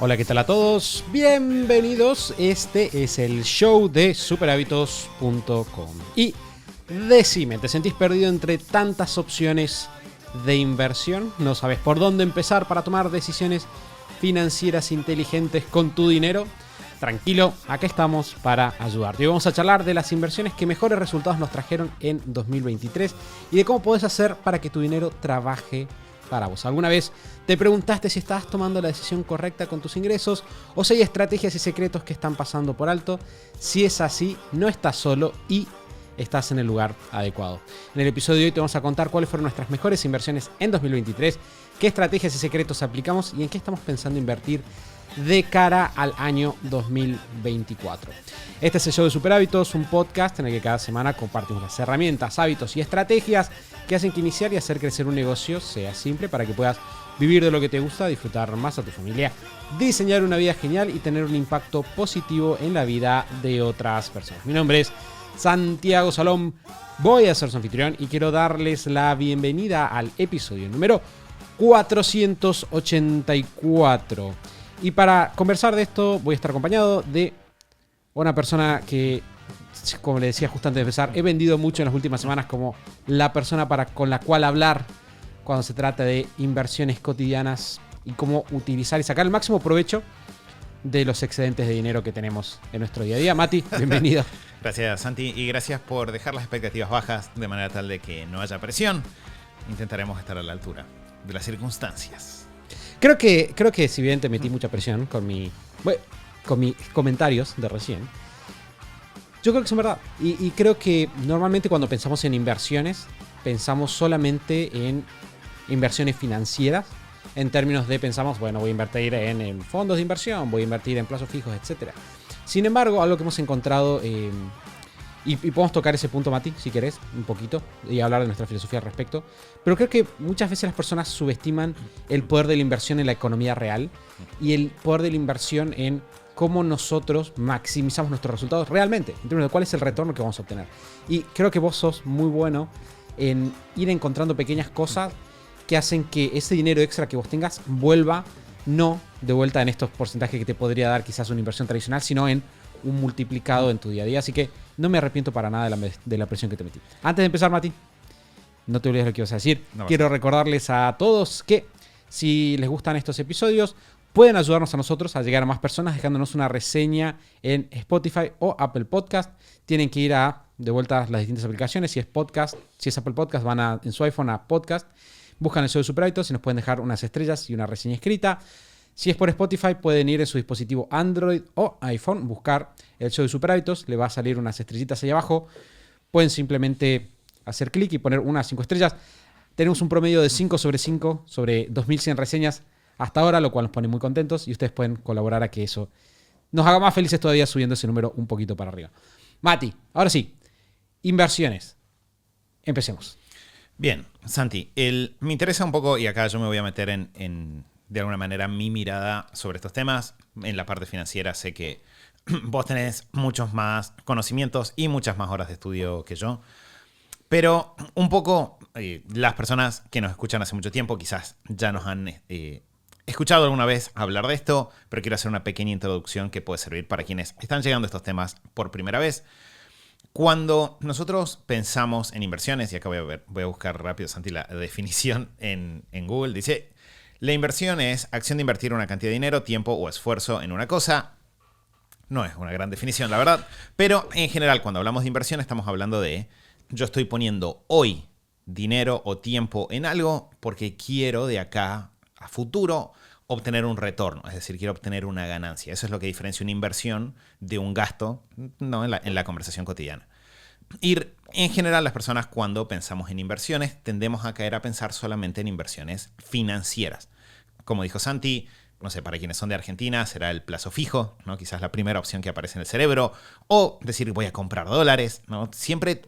Hola, ¿qué tal a todos? Bienvenidos. Este es el show de superhábitos.com. Y decime, ¿te sentís perdido entre tantas opciones de inversión? ¿No sabes por dónde empezar para tomar decisiones financieras inteligentes con tu dinero? Tranquilo, acá estamos para ayudarte. Hoy vamos a charlar de las inversiones que mejores resultados nos trajeron en 2023 y de cómo podés hacer para que tu dinero trabaje para vos. ¿Alguna vez te preguntaste si estabas tomando la decisión correcta con tus ingresos o si hay estrategias y secretos que están pasando por alto? Si es así, no estás solo y estás en el lugar adecuado. En el episodio de hoy te vamos a contar cuáles fueron nuestras mejores inversiones en 2023, qué estrategias y secretos aplicamos y en qué estamos pensando invertir de cara al año 2024. Este es el show de Superhábitos, un podcast en el que cada semana compartimos las herramientas, hábitos y estrategias que hacen que iniciar y hacer crecer un negocio sea simple para que puedas vivir de lo que te gusta, disfrutar más a tu familia, diseñar una vida genial y tener un impacto positivo en la vida de otras personas. Mi nombre es Santiago Salom, voy a ser su anfitrión y quiero darles la bienvenida al episodio número 484. Y para conversar de esto voy a estar acompañado de una persona que, como le decía justo antes de empezar, he vendido mucho en las últimas semanas como la persona con la cual hablar cuando se trata de inversiones cotidianas y cómo utilizar y sacar el máximo provecho de los excedentes de dinero que tenemos en nuestro día a día. Mati, bienvenido. Gracias, Santi, y gracias por dejar las expectativas bajas de manera tal de que no haya presión. Intentaremos estar a la altura de las circunstancias. Creo que si bien te metí mucha presión con mis comentarios de recién, yo creo que son verdad. Y creo que normalmente cuando pensamos en inversiones, pensamos solamente en inversiones financieras. En términos de pensamos, bueno, voy a invertir en fondos de inversión, voy a invertir en plazos fijos, etc. Sin embargo, algo que hemos encontrado, y podemos tocar ese punto, Mati, si querés, un poquito, y hablar de nuestra filosofía al respecto. Pero creo que muchas veces las personas subestiman el poder de la inversión en la economía real y el poder de la inversión en cómo nosotros maximizamos nuestros resultados realmente, en términos de cuál es el retorno que vamos a obtener. Y creo que vos sos muy bueno en ir encontrando pequeñas cosas que hacen que ese dinero extra que vos tengas vuelva, no de vuelta en estos porcentajes que te podría dar quizás una inversión tradicional, sino en un multiplicado en tu día a día. Así que no me arrepiento para nada de la presión que te metí. Antes de empezar, Mati, no te olvides lo que ibas a decir. Quiero recordarles a todos que si les gustan estos episodios, pueden ayudarnos a nosotros a llegar a más personas dejándonos una reseña en Spotify o Apple Podcast. Tienen que ir de vuelta a las distintas aplicaciones. Si es podcast, si es Apple Podcast, van en su iPhone a Podcast. Buscan el show de Superhábitos y nos pueden dejar unas estrellas y una reseña escrita. Si es por Spotify, pueden ir en su dispositivo Android o iPhone, buscar el show de Superhábitos, le va a salir unas estrellitas ahí abajo. Pueden simplemente hacer clic y poner unas 5 estrellas. Tenemos un promedio de 5 sobre 5 sobre 2100 reseñas hasta ahora, lo cual nos pone muy contentos y ustedes pueden colaborar a que eso nos haga más felices todavía subiendo ese número un poquito para arriba. Mati, ahora sí, inversiones. Empecemos. Bien, Santi, me interesa un poco, y acá yo me voy a meter en de alguna manera mi mirada sobre estos temas. En la parte financiera sé que vos tenés muchos más conocimientos y muchas más horas de estudio que yo. Pero un poco las personas que nos escuchan hace mucho tiempo quizás ya nos han escuchado alguna vez hablar de esto, pero quiero hacer una pequeña introducción que puede servir para quienes están llegando a estos temas por primera vez. Cuando nosotros pensamos en inversiones, y acá voy a buscar rápido, Santi, la definición en Google, dice: la inversión es acción de invertir una cantidad de dinero, tiempo o esfuerzo en una cosa. No es una gran definición, la verdad, pero en general cuando hablamos de inversión estamos hablando de yo estoy poniendo hoy dinero o tiempo en algo porque quiero de acá a futuro obtener un retorno, es decir, quiero obtener una ganancia. Eso es lo que diferencia una inversión de un gasto, ¿no? en la conversación cotidiana. Y en general las personas cuando pensamos en inversiones tendemos a caer a pensar solamente en inversiones financieras. Como dijo Santi, no sé, para quienes son de Argentina será el plazo fijo, ¿no? Quizás la primera opción que aparece en el cerebro, o decir voy a comprar dólares, ¿no? Siempre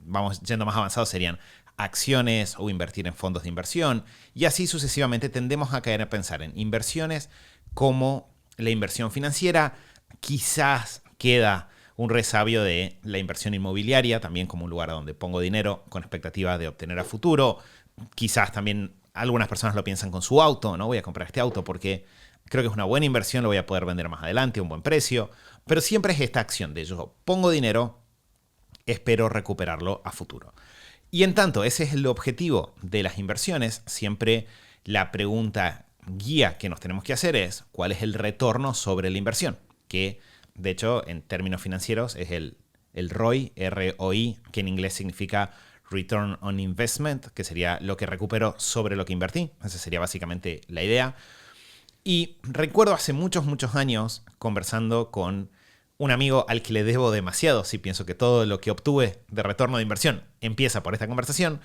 vamos yendo más avanzados serían acciones o invertir en fondos de inversión, y así sucesivamente tendemos a caer a pensar en inversiones como la inversión financiera. Quizás queda un resabio de la inversión inmobiliaria, también como un lugar donde pongo dinero con expectativa de obtener a futuro. Quizás también algunas personas lo piensan con su auto, ¿no? Voy a comprar este auto porque creo que es una buena inversión, lo voy a poder vender más adelante a un buen precio. Pero siempre es esta acción de yo pongo dinero, espero recuperarlo a futuro. Y en tanto, ese es el objetivo de las inversiones. Siempre la pregunta guía que nos tenemos que hacer es ¿cuál es el retorno sobre la inversión? Que, de hecho, en términos financieros es el ROI, ROI, que en inglés significa Return on Investment, que sería lo que recupero sobre lo que invertí. Esa sería básicamente la idea. Y recuerdo hace muchos, muchos años conversando con un amigo al que le debo demasiado, si pienso que todo lo que obtuve de retorno de inversión empieza por esta conversación,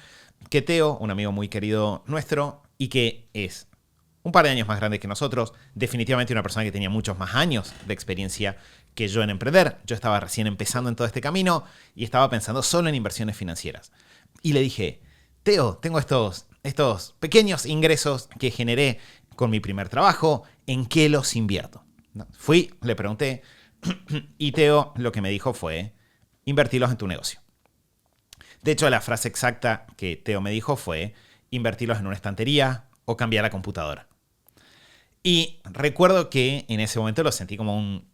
que Teo, un amigo muy querido nuestro, y que es un par de años más grande que nosotros, definitivamente una persona que tenía muchos más años de experiencia que yo en emprender. Yo estaba recién empezando en todo este camino y estaba pensando solo en inversiones financieras. Y le dije, Teo, tengo estos pequeños ingresos que generé con mi primer trabajo, ¿en qué los invierto? Fui, le pregunté, y Teo lo que me dijo fue, invertirlos en tu negocio. De hecho, la frase exacta que Teo me dijo fue, invertirlos en una estantería o cambiar la computadora. Y recuerdo que en ese momento lo sentí como un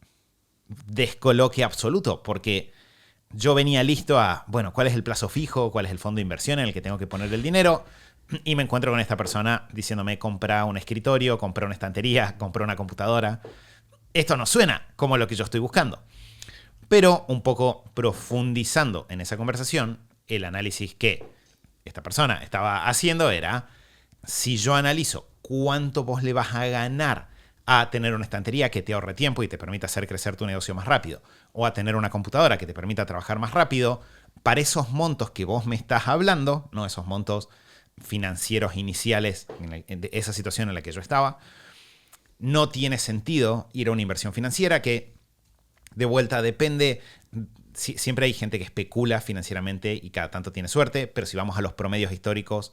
descoloque absoluto, porque yo venía listo a, bueno, ¿cuál es el plazo fijo? ¿Cuál es el fondo de inversión en el que tengo que poner el dinero? Y me encuentro con esta persona diciéndome, compra un escritorio, compra una estantería, compra una computadora. Esto no suena como lo que yo estoy buscando. Pero un poco profundizando en esa conversación, el análisis que esta persona estaba haciendo era, si yo analizo cuánto vos le vas a ganar a tener una estantería que te ahorre tiempo y te permita hacer crecer tu negocio más rápido, o a tener una computadora que te permita trabajar más rápido, para esos montos que vos me estás hablando, no esos montos financieros iniciales de esa situación en la que yo estaba, no tiene sentido ir a una inversión financiera que, de vuelta, depende. Siempre hay gente que especula financieramente y cada tanto tiene suerte, pero si vamos a los promedios históricos,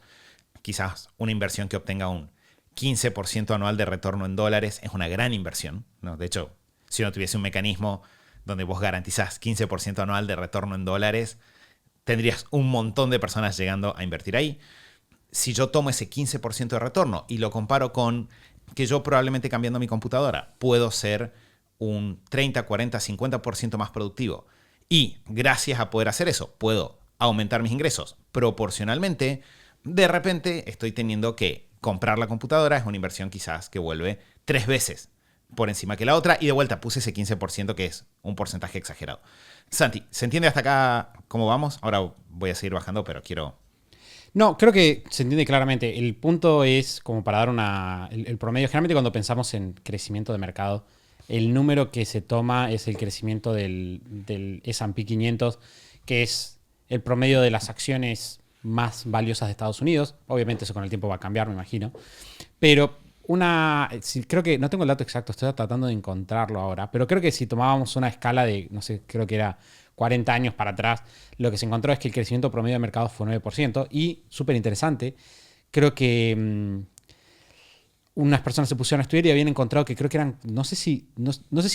quizás una inversión que obtenga un 15% anual de retorno en dólares es una gran inversión, ¿no? De hecho, si no tuviese un mecanismo donde vos garantizás 15% anual de retorno en dólares, tendrías un montón de personas llegando a invertir ahí. Si yo tomo ese 15% de retorno y lo comparo con que yo probablemente cambiando mi computadora puedo ser un 30, 40, 50% más productivo y gracias a poder hacer eso puedo aumentar mis ingresos proporcionalmente, de repente estoy teniendo que comprar la computadora. Es una inversión quizás que vuelve 3 veces por encima que la otra y de vuelta puse ese 15% que es un porcentaje exagerado. Santi, ¿se entiende hasta acá cómo vamos? Ahora voy a seguir bajando, pero quiero... No, creo que se entiende claramente. El punto es como para dar el promedio. Generalmente cuando pensamos en crecimiento de mercado, el número que se toma es el crecimiento del S&P 500, que es el promedio de las acciones más valiosas de Estados Unidos. Obviamente eso con el tiempo va a cambiar, me imagino. Pero creo que, no tengo el dato exacto, estoy tratando de encontrarlo ahora, pero creo que si tomábamos una escala de, no sé, creo que era 40 años para atrás, lo que se encontró es que el crecimiento promedio de mercado fue 9%. Y, súper interesante, creo que unas personas se pusieron a estudiar y habían encontrado que creo que eran, no sé si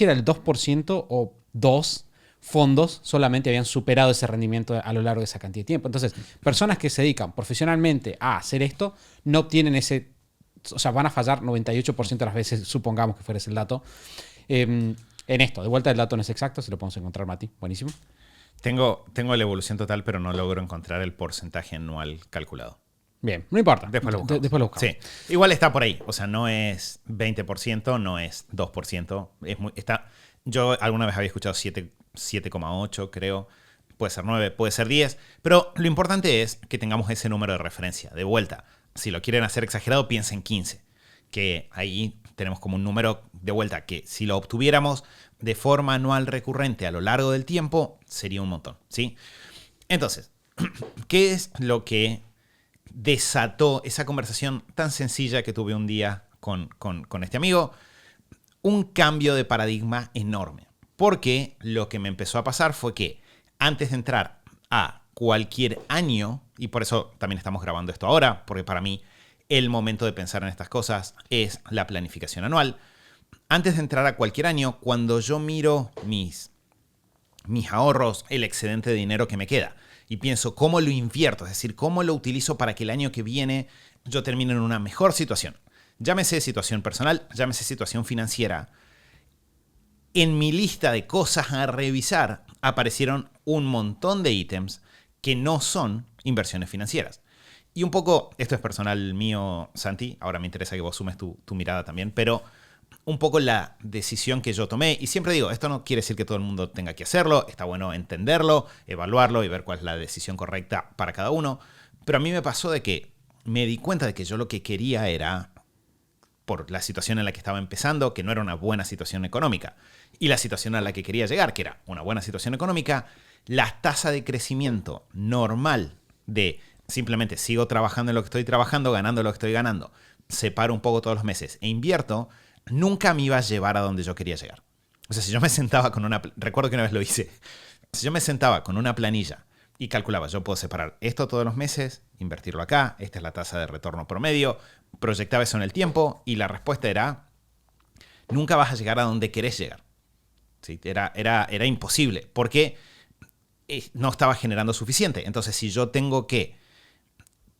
era el 2% o 2 fondos solamente habían superado ese rendimiento a lo largo de esa cantidad de tiempo. Entonces, personas que se dedican profesionalmente a hacer esto no obtienen o sea, van a fallar 98% de las veces, supongamos que fuera ese el dato, en esto. De vuelta, el dato no es exacto, si lo podemos encontrar, Mati. Buenísimo. Tengo la evolución total, pero no logro encontrar el porcentaje anual calculado. Bien, no importa. Después lo buscamos. Sí. Igual está por ahí. O sea, no es 20%, no es 2%. Yo alguna vez había escuchado 7,8, creo. Puede ser 9, puede ser 10. Pero lo importante es que tengamos ese número de referencia. De vuelta, si lo quieren hacer exagerado, piensen en 15. Que ahí tenemos como un número de vuelta que si lo obtuviéramos de forma anual recurrente a lo largo del tiempo, sería un montón, ¿sí? Entonces, ¿qué es lo que desató esa conversación tan sencilla que tuve un día con este amigo? Un cambio de paradigma enorme. Porque lo que me empezó a pasar fue que antes de entrar a cualquier año, y por eso también estamos grabando esto ahora, porque para mí el momento de pensar en estas cosas es la planificación anual. Antes de entrar a cualquier año, cuando yo miro mis ahorros, el excedente de dinero que me queda, y pienso cómo lo invierto, es decir, cómo lo utilizo para que el año que viene yo termino en una mejor situación. Llámese situación personal, llámese situación financiera. En mi lista de cosas a revisar aparecieron un montón de ítems que no son inversiones financieras. Y un poco, esto es personal mío, Santi, ahora me interesa que vos sumes tu mirada también, pero un poco la decisión que yo tomé, y siempre digo, esto no quiere decir que todo el mundo tenga que hacerlo, está bueno entenderlo, evaluarlo y ver cuál es la decisión correcta para cada uno, pero a mí me pasó de que me di cuenta de que yo lo que quería era, por la situación en la que estaba empezando, que no era una buena situación económica, y la situación a la que quería llegar, que era una buena situación económica, la tasa de crecimiento normal de simplemente sigo trabajando en lo que estoy trabajando, ganando lo que estoy ganando, separo un poco todos los meses e invierto, nunca me iba a llevar a donde yo quería llegar. O sea, si yo me sentaba con una... Recuerdo que una vez lo hice. Si yo me sentaba con una planilla y calculaba, yo puedo separar esto todos los meses, invertirlo acá, esta es la tasa de retorno promedio, proyectaba eso en el tiempo y la respuesta era, nunca vas a llegar a donde querés llegar. ¿Sí? Era imposible porque no estaba generando suficiente. Entonces, si yo tengo que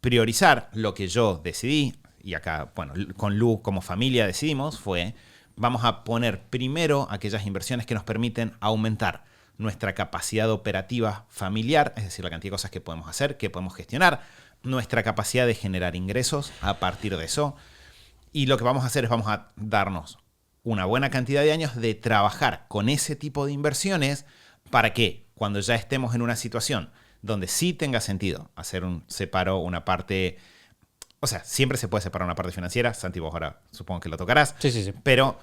priorizar lo que yo decidí, y acá, bueno, con Lu como familia decidimos, fue, vamos a poner primero aquellas inversiones que nos permiten aumentar nuestra capacidad operativa familiar, es decir, la cantidad de cosas que podemos hacer, que podemos gestionar, nuestra capacidad de generar ingresos a partir de eso. Y lo que vamos a hacer es vamos a darnos una buena cantidad de años de trabajar con ese tipo de inversiones para que cuando ya estemos en una situación donde sí tenga sentido hacer un separo, una parte... O sea, siempre se puede separar una parte financiera. Santi, vos ahora supongo que lo tocarás. Sí. Pero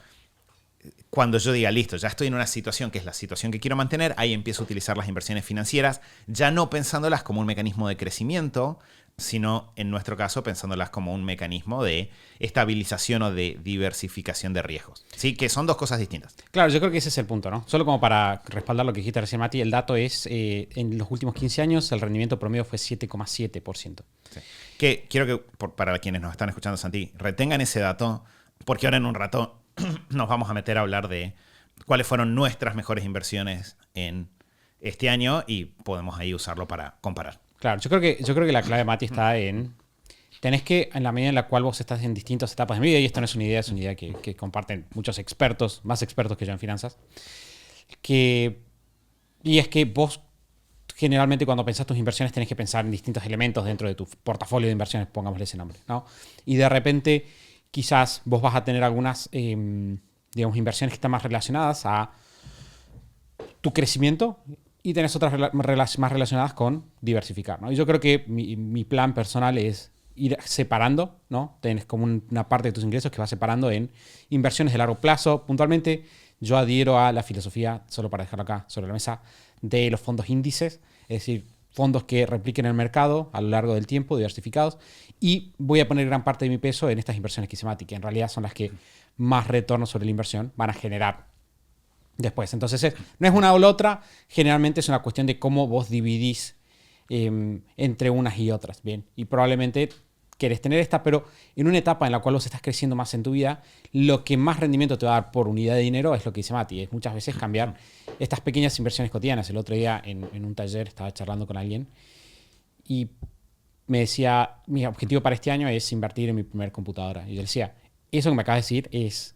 cuando yo diga, listo, ya estoy en una situación que es la situación que quiero mantener, ahí empiezo a utilizar las inversiones financieras, ya no pensándolas como un mecanismo de crecimiento, sino en nuestro caso pensándolas como un mecanismo de estabilización o de diversificación de riesgos. ¿Sí? Que son dos cosas distintas. Claro, yo creo que ese es el punto, ¿no? Solo como para respaldar lo que dijiste recién, Mati, el dato es, en los últimos 15 años, el rendimiento promedio fue 7,7%. Sí. Que quiero que, para quienes nos están escuchando, Santi, retengan ese dato, porque ahora en un rato nos vamos a meter a hablar de cuáles fueron nuestras mejores inversiones en este año y podemos ahí usarlo para comparar. Claro, yo creo que la clave, Mati, está en... Tenés que, en la medida en la cual vos estás en distintas etapas de mi vida, y esto no es una idea, es una idea que comparten muchos expertos, más expertos que yo en finanzas, y es que vos generalmente cuando pensás tus inversiones tenés que pensar en distintos elementos dentro de tu portafolio de inversiones, pongámosle ese nombre, ¿no? Y de repente quizás vos vas a tener algunas, digamos, inversiones que están más relacionadas a tu crecimiento y tenés otras más relacionadas con diversificar, ¿no? Y yo creo que mi plan personal es ir separando, ¿no? Tienes como una parte de tus ingresos que vas separando en inversiones de largo plazo. Puntualmente, yo adhiero a la filosofía, solo para dejarlo acá sobre la mesa, de los fondos índices, es decir, fondos que repliquen el mercado a lo largo del tiempo, diversificados, y voy a poner gran parte de mi peso en estas inversiones que hice Mati, que en realidad son las que más retorno sobre la inversión van a generar después. Entonces, no es una o la otra, generalmente es una cuestión de cómo vos dividís entre unas y otras, ¿bien? Y probablemente querés tener esta, pero en una etapa en la cual vos estás creciendo más en tu vida, lo que más rendimiento te va a dar por unidad de dinero es lo que dice Mati, es muchas veces cambiar estas pequeñas inversiones cotidianas. El otro día en un taller estaba charlando con alguien y me decía, mi objetivo para este año es invertir en mi primer computadora. Y yo le decía, eso que me acabas de decir es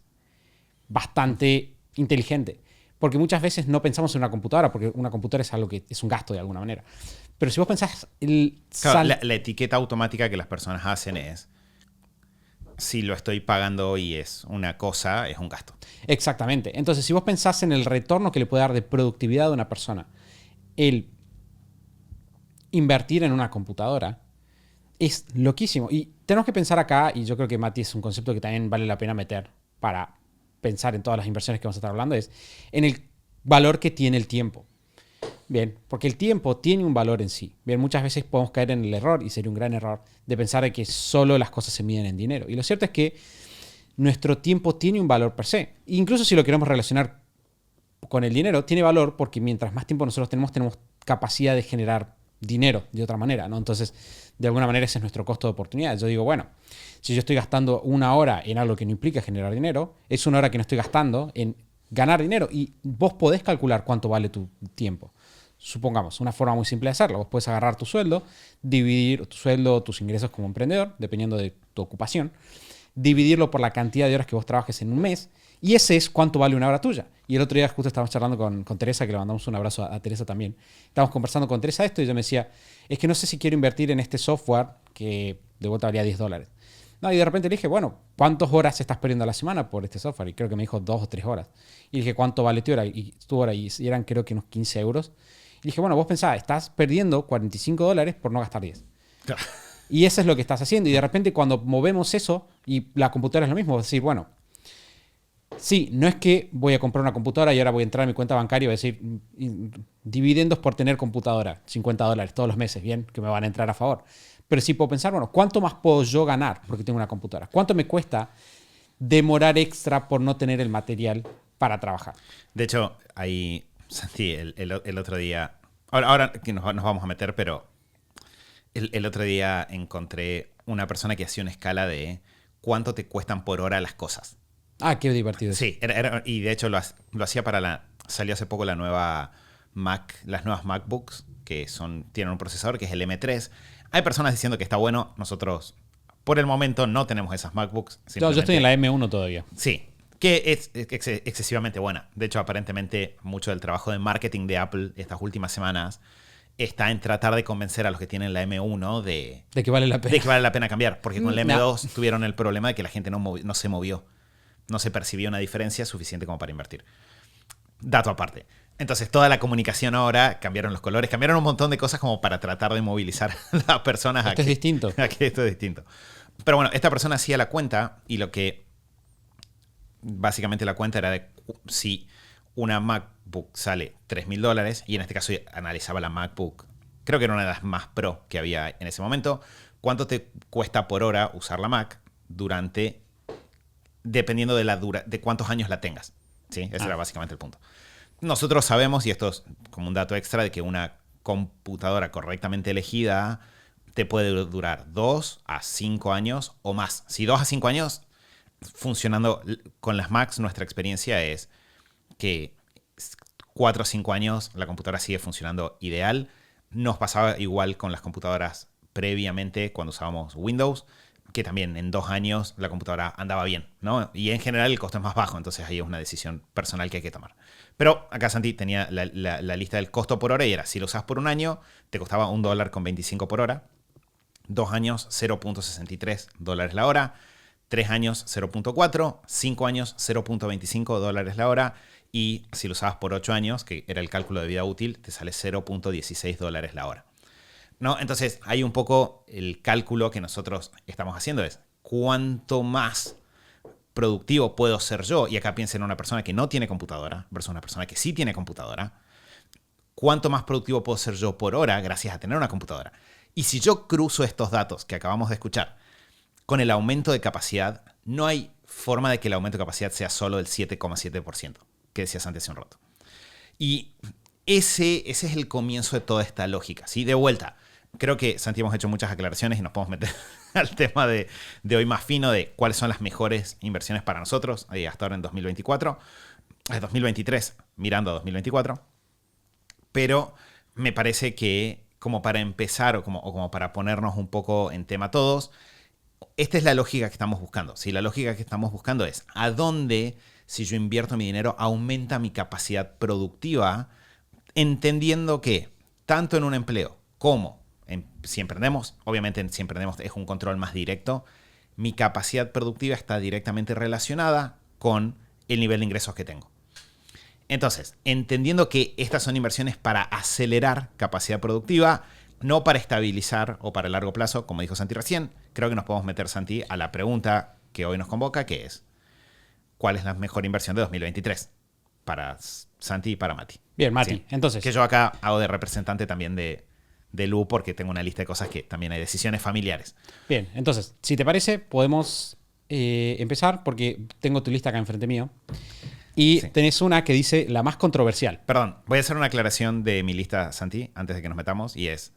bastante inteligente, porque muchas veces no pensamos en una computadora, porque una computadora es algo que es un gasto de alguna manera. Pero si vos pensás... Claro, la etiqueta automática que las personas hacen es, si lo estoy pagando hoy es una cosa, es un gasto. Exactamente. Entonces, si vos pensás en el retorno que le puede dar de productividad a una persona, el invertir en una computadora es loquísimo. Y tenemos que pensar acá, y yo creo que Mati es un concepto que también vale la pena meter para pensar en todas las inversiones que vamos a estar hablando, es en el valor que tiene el tiempo. Bien, porque el tiempo tiene un valor en sí. Bien, muchas veces podemos caer en el error, y sería un gran error, de pensar de que solo las cosas se miden en dinero. Y lo cierto es que nuestro tiempo tiene un valor per se. Incluso si lo queremos relacionar con el dinero, tiene valor porque mientras más tiempo nosotros tenemos capacidad de generar dinero de otra manera, ¿no? Entonces, de alguna manera ese es nuestro costo de oportunidad. Yo digo, bueno, si yo estoy gastando una hora en algo que no implica generar dinero, es una hora que no estoy gastando en ganar dinero. Y vos podés calcular cuánto vale tu tiempo. supongamos, una forma muy simple de hacerlo. Vos puedes agarrar tu sueldo, dividir tu sueldo, tus ingresos como emprendedor, dependiendo de tu ocupación, dividirlo por la cantidad de horas que vos trabajes en un mes, y ese es cuánto vale una hora tuya. Y el otro día justo estábamos charlando con Teresa, que le mandamos un abrazo a Teresa también. Estábamos conversando con Teresa esto y yo me decía, es que no sé si quiero invertir en este software que de vuelta valía $10. No, y de repente le dije, bueno, ¿cuántas horas estás perdiendo a la semana por este software? Y creo que me dijo 2 o 3 horas. Y le dije, ¿cuánto vale tu hora? Y eran creo que unos 15 euros. Y dije, bueno, vos pensás, estás perdiendo $45 por no gastar 10. Claro. Y eso es lo que estás haciendo. Y de repente cuando movemos eso, y la computadora es lo mismo, vas a decir, bueno, sí, no es que voy a comprar una computadora y ahora voy a entrar a mi cuenta bancaria y voy a decir, dividendos por tener computadora, $50 todos los meses, bien, que me van a entrar a favor. Pero sí puedo pensar, bueno, ¿cuánto más puedo yo ganar porque tengo una computadora? ¿Cuánto me cuesta demorar extra por no tener el material para trabajar? De hecho, ahí, Santi, el otro día, ahora que nos vamos a meter, pero el otro día encontré una persona que hacía una escala de cuánto te cuestan por hora las cosas. Ah, qué divertido. Sí, y de hecho lo hacía salió hace poco la nueva Mac, las nuevas MacBooks, que tienen un procesador que es el M3. Hay personas diciendo que está bueno. Nosotros, por el momento, no tenemos esas MacBooks. Yo estoy en la M1 todavía. Sí, que es excesivamente buena. De hecho, aparentemente, mucho del trabajo de marketing de Apple estas últimas semanas está en tratar de convencer a los que tienen la M1 de que vale la pena. De que vale la pena cambiar. Porque con la M2 tuvieron el problema de que la gente no se movió. No se percibió una diferencia suficiente como para invertir. Dato aparte. Entonces, toda la comunicación ahora, cambiaron los colores, cambiaron un montón de cosas como para tratar de movilizar a las personas Esto es distinto. a que esto es distinto. Pero bueno, esta persona hacía la cuenta y lo que básicamente la cuenta era de si una MacBook sale $3,000 y en este caso analizaba la MacBook, creo que era una de las más pro que había en ese momento, ¿cuánto te cuesta por hora usar la Mac dependiendo de cuántos años la tengas? ¿Sí? Ese era básicamente el punto. Nosotros sabemos, y esto es como un dato extra, de que una computadora correctamente elegida te puede durar 2 a 5 años o más. Si 2 a 5 años, funcionando con las Macs, nuestra experiencia es que 4 o 5 años la computadora sigue funcionando ideal. Nos pasaba igual con las computadoras previamente cuando usábamos Windows, que también en 2 años la computadora andaba bien, ¿no? Y en general el costo es más bajo, entonces ahí es una decisión personal que hay que tomar. Pero acá Santi tenía la lista del costo por hora y era, si lo usas por un año, te costaba $1.25 por hora, 2 años, $0.63 la hora, 3 años, 0.4, 5 años, $0.25 la hora, y si lo usabas por 8 años, que era el cálculo de vida útil, te sale $0.16 la hora. ¿No? Entonces, hay un poco el cálculo que nosotros estamos haciendo es cuánto más productivo puedo ser yo, y acá piensen en una persona que no tiene computadora versus una persona que sí tiene computadora, cuánto más productivo puedo ser yo por hora gracias a tener una computadora. Y si yo cruzo estos datos que acabamos de escuchar con el aumento de capacidad, no hay forma de que el aumento de capacidad sea solo del 7,7%, que decías antes hace un rato. Y ese es el comienzo de toda esta lógica, ¿sí? De vuelta, creo que, Santi, hemos hecho muchas aclaraciones y nos podemos meter al tema de hoy más fino de cuáles son las mejores inversiones para nosotros hasta ahora en 2024, 2023, mirando a 2024. Pero me parece que como para empezar o como para ponernos un poco en tema todos, esta es la lógica que estamos buscando. ¿Sí? La lógica que estamos buscando es a dónde, si yo invierto mi dinero, aumenta mi capacidad productiva, entendiendo que tanto en un empleo como si emprendemos, obviamente si emprendemos es un control más directo, mi capacidad productiva está directamente relacionada con el nivel de ingresos que tengo. Entonces, entendiendo que estas son inversiones para acelerar capacidad productiva, no para estabilizar o para el largo plazo, como dijo Santi recién, creo que nos podemos meter, Santi, a la pregunta que hoy nos convoca, que es ¿cuál es la mejor inversión de 2023? Para Santi y para Mati. Bien, Mati, ¿sí? Entonces. Que yo acá hago de representante también de Lu, porque tengo una lista de cosas que también hay decisiones familiares. Bien, entonces, si te parece, podemos empezar, porque tengo tu lista acá enfrente mío. Y sí, tenés una que dice la más controversial. Perdón, voy a hacer una aclaración de mi lista, Santi, antes de que nos metamos, y es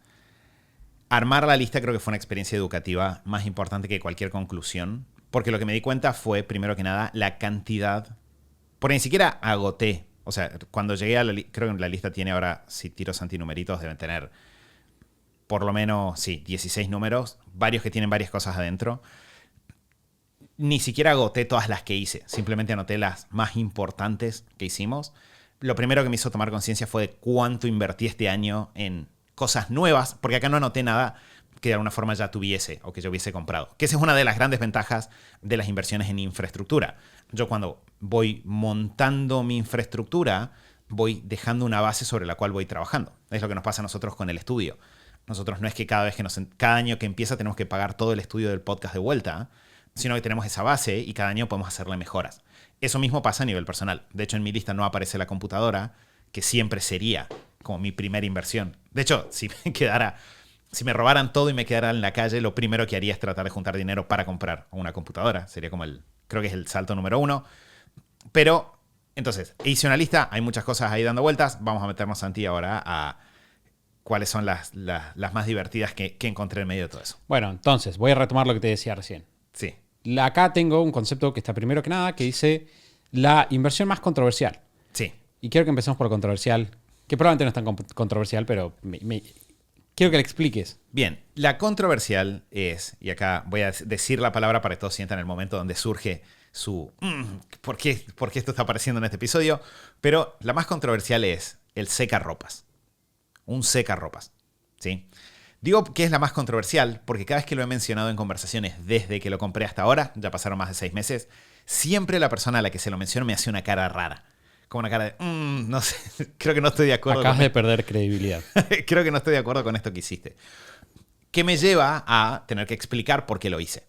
armar la lista. Creo que fue una experiencia educativa más importante que cualquier conclusión, porque lo que me di cuenta fue, primero que nada, la cantidad, porque ni siquiera agoté O sea, cuando llegué a creo que la lista tiene ahora, si tiro Santi numeritos, deben tener por lo menos, sí, 16 números, varios que tienen varias cosas adentro. Ni siquiera agoté todas las que hice, simplemente anoté las más importantes que hicimos. Lo primero que me hizo tomar conciencia fue de cuánto invertí este año en cosas nuevas, porque acá no anoté nada que de alguna forma ya tuviese o que yo hubiese comprado. Que esa es una de las grandes ventajas de las inversiones en infraestructura. Yo cuando voy montando mi infraestructura, voy dejando una base sobre la cual voy trabajando. Es lo que nos pasa a nosotros con el estudio. Nosotros no es que cada año que empieza tenemos que pagar todo el estudio del podcast de vuelta, sino que tenemos esa base y cada año podemos hacerle mejoras. Eso mismo pasa a nivel personal. De hecho, en mi lista no aparece la computadora, que siempre sería como mi primera inversión. De hecho, si me robaran todo y me quedara en la calle, lo primero que haría es tratar de juntar dinero para comprar una computadora. Sería como creo que es el salto número 1. Pero, entonces, hice una lista, hay muchas cosas ahí dando vueltas. Vamos a meternos, Santi, ahora a cuáles son las más divertidas que encontré en medio de todo eso. Bueno, entonces, voy a retomar lo que te decía recién. Sí. Acá tengo un concepto que está primero que nada, que dice la inversión más controversial. Sí. Y quiero que empecemos por lo controversial, que probablemente no es tan controversial, pero quiero que le expliques. Bien, la controversial es, y acá voy a decir la palabra para que todos sientan el momento donde surge su ¿por qué esto está apareciendo en este episodio? Pero la más controversial es el secarropas. Un secarropas, ¿sí? Digo que es la más controversial porque cada vez que lo he mencionado en conversaciones desde que lo compré hasta ahora, ya pasaron más de 6 meses, siempre la persona a la que se lo menciono me hace una cara rara. Como una cara de, no sé, creo que no estoy de acuerdo. Acabas de perder credibilidad. Creo que no estoy de acuerdo con esto que hiciste. Que me lleva a tener que explicar por qué lo hice.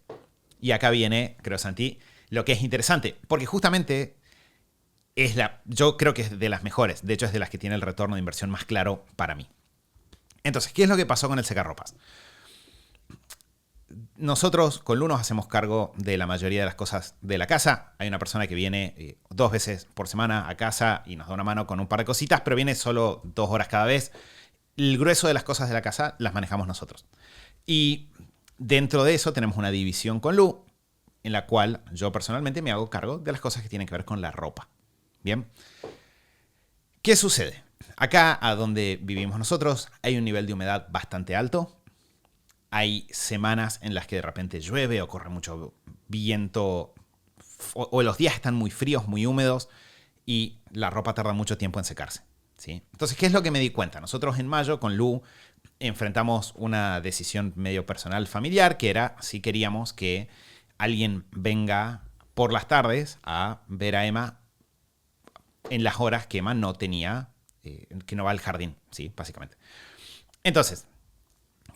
Y acá viene, creo, Santi, lo que es interesante. Porque justamente yo creo que es de las mejores. De hecho, es de las que tiene el retorno de inversión más claro para mí. Entonces, ¿qué es lo que pasó con el secarropas? Nosotros con Lu nos hacemos cargo de la mayoría de las cosas de la casa. Hay una persona que viene 2 veces por semana a casa y nos da una mano con un par de cositas, pero viene solo 2 horas cada vez. El grueso de las cosas de la casa las manejamos nosotros. Y dentro de eso tenemos una división con Lu, en la cual yo personalmente me hago cargo de las cosas que tienen que ver con la ropa. Bien. ¿Qué sucede? Acá, a donde vivimos nosotros, hay un nivel de humedad bastante alto. Hay semanas en las que de repente llueve o corre mucho viento, o los días están muy fríos, muy húmedos, y la ropa tarda mucho tiempo en secarse, ¿sí? Entonces, ¿qué es lo que me di cuenta? Nosotros en mayo con Lu enfrentamos una decisión medio personal familiar, que era si queríamos que alguien venga por las tardes a ver a Emma en las horas que Emma no tenía, que no va al jardín, ¿sí? Básicamente. Entonces,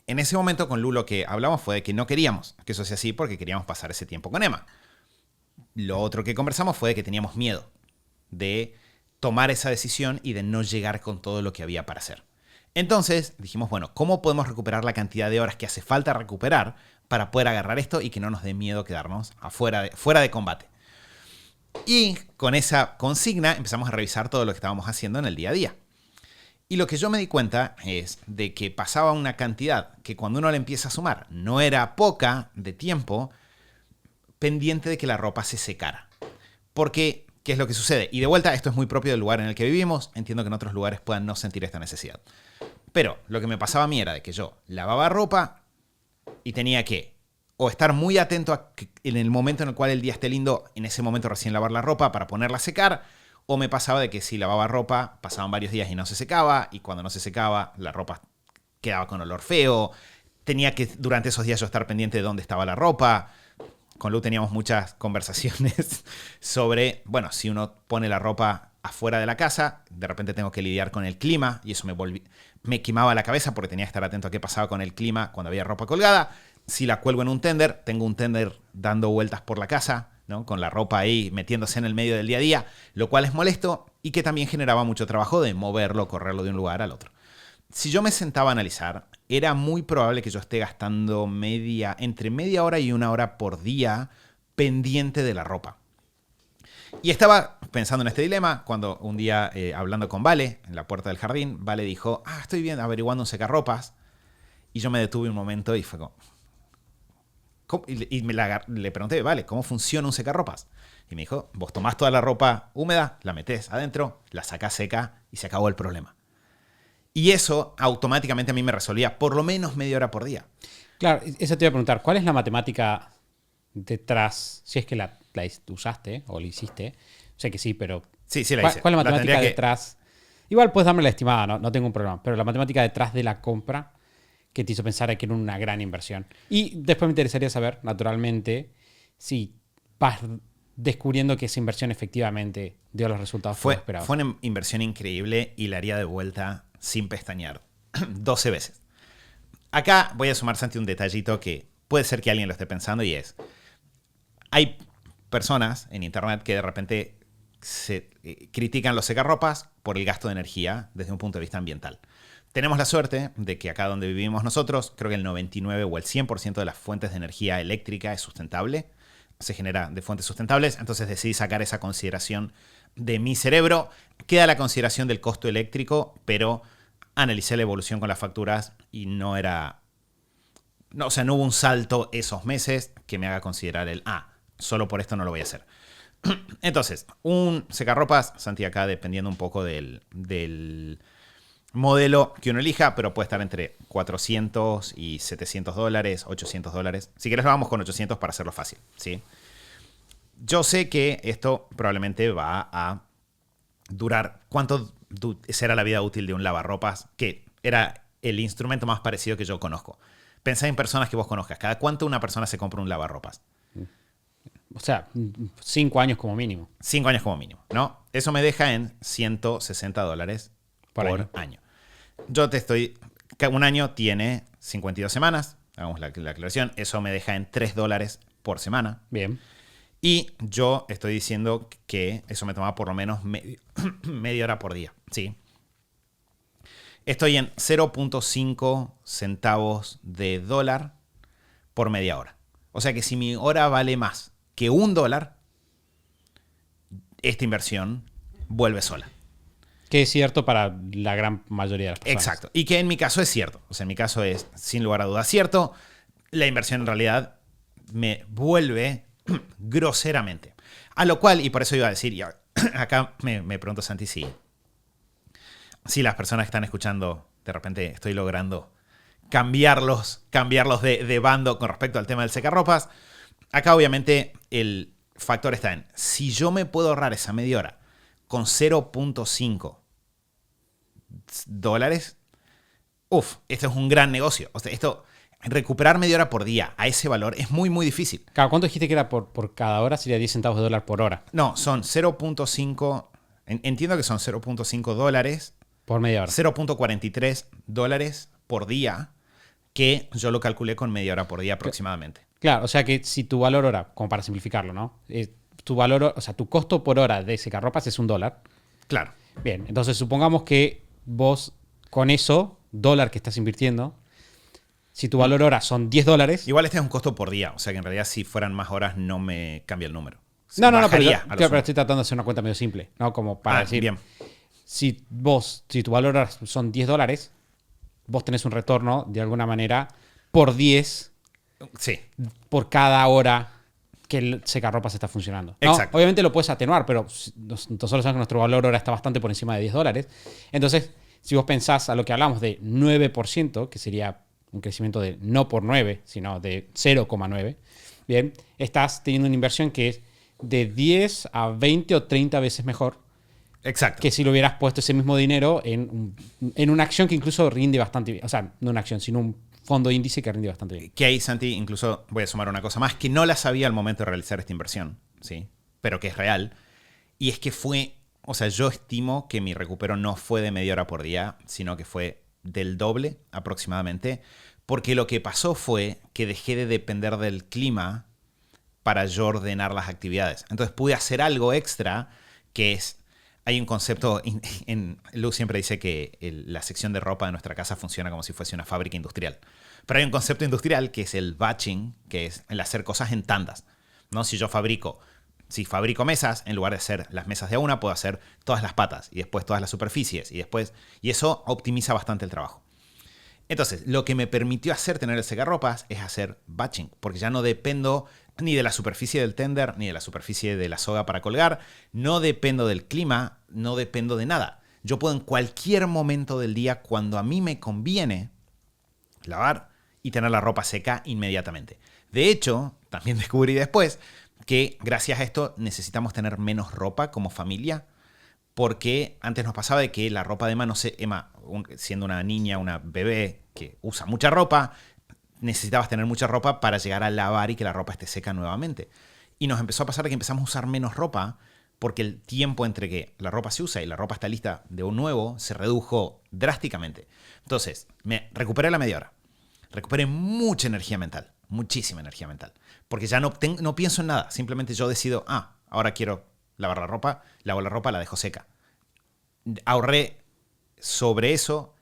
en ese momento con Lu lo que hablamos fue de que no queríamos que eso sea así porque queríamos pasar ese tiempo con Emma. Lo otro que conversamos fue de que teníamos miedo de tomar esa decisión y de no llegar con todo lo que había para hacer. Entonces dijimos, bueno, ¿cómo podemos recuperar la cantidad de horas que hace falta recuperar para poder agarrar esto y que no nos dé miedo quedarnos fuera de combate? Y con esa consigna empezamos a revisar todo lo que estábamos haciendo en el día a día. Y lo que yo me di cuenta es de que pasaba una cantidad que cuando uno le empieza a sumar no era poca de tiempo pendiente de que la ropa se secara. Porque, ¿qué es lo que sucede? Y de vuelta, esto es muy propio del lugar en el que vivimos. Entiendo que en otros lugares puedan no sentir esta necesidad. Pero lo que me pasaba a mí era de que yo lavaba ropa y tenía que o estar muy atento a que en el momento en el cual el día esté lindo, en ese momento recién lavar la ropa para ponerla a secar. O me pasaba de que si lavaba ropa, pasaban varios días y no se secaba, y cuando no se secaba, la ropa quedaba con olor feo. Tenía que durante esos días yo estar pendiente de dónde estaba la ropa. Con Lu teníamos muchas conversaciones sobre, bueno, si uno pone la ropa afuera de la casa, de repente tengo que lidiar con el clima, y eso me quemaba la cabeza porque tenía que estar atento a qué pasaba con el clima cuando había ropa colgada. Si la cuelgo en un tender, tengo un tender dando vueltas por la casa, ¿no? Con la ropa ahí metiéndose en el medio del día a día, lo cual es molesto y que también generaba mucho trabajo de moverlo, correrlo de un lugar al otro. Si yo me sentaba a analizar, era muy probable que yo esté gastando entre media hora y 1 hora por día pendiente de la ropa. Y estaba pensando en este dilema cuando un día, hablando con Vale en la puerta del jardín, Vale dijo, estoy bien averiguando un secarropas. Y yo me detuve un momento y fue como, le pregunté, vale, ¿cómo funciona un secarropas? Y me dijo, vos tomás toda la ropa húmeda, la metés adentro, la sacás seca y se acabó el problema. Y eso automáticamente a mí me resolvía por lo menos media hora por día. Claro, eso te iba a preguntar. ¿Cuál es la matemática detrás? Si es que la usaste o la hiciste. Sé que sí, pero... Sí, la ¿Cuál, hice. ¿Cuál es la matemática detrás? Igual puedes darme la estimada, no tengo un problema. Pero la matemática detrás de la compra que te hizo pensar que era una gran inversión. Y después me interesaría saber, naturalmente, si vas descubriendo que esa inversión efectivamente dio los resultados que esperabas. Fue una inversión increíble y la haría de vuelta sin pestañear. 12 veces. Acá voy a sumar, Santi, un detallito que puede ser que alguien lo esté pensando y es... Hay personas en internet que de repente critican los secarropas por el gasto de energía desde un punto de vista ambiental. Tenemos la suerte de que acá donde vivimos nosotros, creo que el 99 o el 100% de las fuentes de energía eléctrica es sustentable. Se genera de fuentes sustentables, entonces decidí sacar esa consideración de mi cerebro. Queda la consideración del costo eléctrico, pero analicé la evolución con las facturas y no hubo un salto esos meses que me haga considerar solo por esto no lo voy a hacer. Entonces, un secarropas, Santi, acá dependiendo un poco del modelo que uno elija, pero puede estar entre 400 y 700 dólares, 800 dólares. Si quieres lo vamos con 800 para hacerlo fácil, ¿sí? Yo sé que esto probablemente va a durar. ¿Cuánto será la vida útil de un lavarropas? Que era el instrumento más parecido que yo conozco. Pensá en personas que vos conozcas. ¿Cada cuánto una persona se compra un lavarropas? O sea, 5 años como mínimo. 5 años como mínimo, ¿no? Eso me deja en 160 dólares por año. Yo un año tiene 52 semanas. Hagamos la aclaración. Eso me deja en 3 dólares por semana. Bien. Y yo estoy diciendo que eso me toma por lo menos media hora por día, ¿sí? Estoy en 0.5 centavos de dólar por media hora. O sea que si mi hora vale más que $1, esta inversión vuelve sola. Que es cierto para la gran mayoría de las personas. Exacto. Y que en mi caso es cierto. O sea, en mi caso es, sin lugar a dudas, cierto. La inversión en realidad me vuelve groseramente. A lo cual, y por eso iba a decir, y acá me pregunto, Santi, si las personas que están escuchando, de repente estoy logrando cambiarlos de bando con respecto al tema del secarropas. Acá obviamente el factor está en, si yo me puedo ahorrar esa media hora con 0.5 dólares, esto es un gran negocio. O sea, recuperar media hora por día a ese valor es muy, muy difícil. Claro, ¿cuánto dijiste que era por cada hora? Sería 10 centavos de dólar por hora. No, son 0.5, entiendo que son 0.5 dólares. Por media hora. 0.43 dólares por día, que yo lo calculé con media hora por día aproximadamente. Claro, o sea que si tu valor hora, como para simplificarlo, ¿no? Tu costo por hora de secarropas es $1. Claro. Bien, entonces supongamos que vos con eso, dólar que estás invirtiendo, si tu valor hora son $10... Igual este es un costo por día, o sea que en realidad si fueran más horas no me cambia el número. No, pero estoy tratando de hacer una cuenta medio simple, ¿no? Como para decir, bien. Si tu valor hora son $10, vos tenés un retorno de alguna manera por 10 sí, por cada hora que el secarropas está funcionando, ¿no? Exacto. Obviamente lo puedes atenuar, pero nosotros sabemos que nuestro valor hora está bastante por encima de $10. Entonces, si vos pensás a lo que hablamos de 9%, que sería un crecimiento de no por 9, sino de 0,9, bien, estás teniendo una inversión que es de 10 a 20 o 30 veces mejor. Exacto. Que si lo hubieras puesto ese mismo dinero en una acción que incluso rinde bastante bien. O sea, no una acción, sino un fondo índice que rinde bastante bien. Que ahí, Santi, incluso voy a sumar una cosa más, que no la sabía al momento de realizar esta inversión, ¿sí? Pero que es real. Y es que yo estimo que mi recupero no fue de media hora por día, sino que fue del doble aproximadamente, porque lo que pasó fue que dejé de depender del clima para yo ordenar las actividades. Entonces pude hacer algo extra que es... Hay un concepto, Lu siempre dice que la sección de ropa de nuestra casa funciona como si fuese una fábrica industrial. Pero hay un concepto industrial que es el batching, que es el hacer cosas en tandas, ¿no? Si fabrico mesas, en lugar de hacer las mesas de una, puedo hacer todas las patas y después todas las superficies y eso optimiza bastante el trabajo. Entonces, lo que me permitió tener el secarropas es hacer batching, porque ya no dependo ni de la superficie del tender, ni de la superficie de la soga para colgar, no dependo del clima, no dependo de nada. Yo puedo en cualquier momento del día, cuando a mí me conviene, lavar y tener la ropa seca inmediatamente. De hecho, también descubrí después que gracias a esto necesitamos tener menos ropa como familia, porque antes nos pasaba de que la ropa de Emma, siendo una niña, una bebé que usa mucha ropa, necesitabas tener mucha ropa para llegar a lavar y que la ropa esté seca nuevamente. Y nos empezó a pasar que empezamos a usar menos ropa porque el tiempo entre que la ropa se usa y la ropa está lista de un nuevo se redujo drásticamente. Entonces, me recuperé la media hora. Recuperé mucha energía mental, muchísima energía mental. Porque ya no pienso en nada. Simplemente yo decido, ahora quiero lavar la ropa, lavo la ropa, la dejo seca. Ahorré sobre eso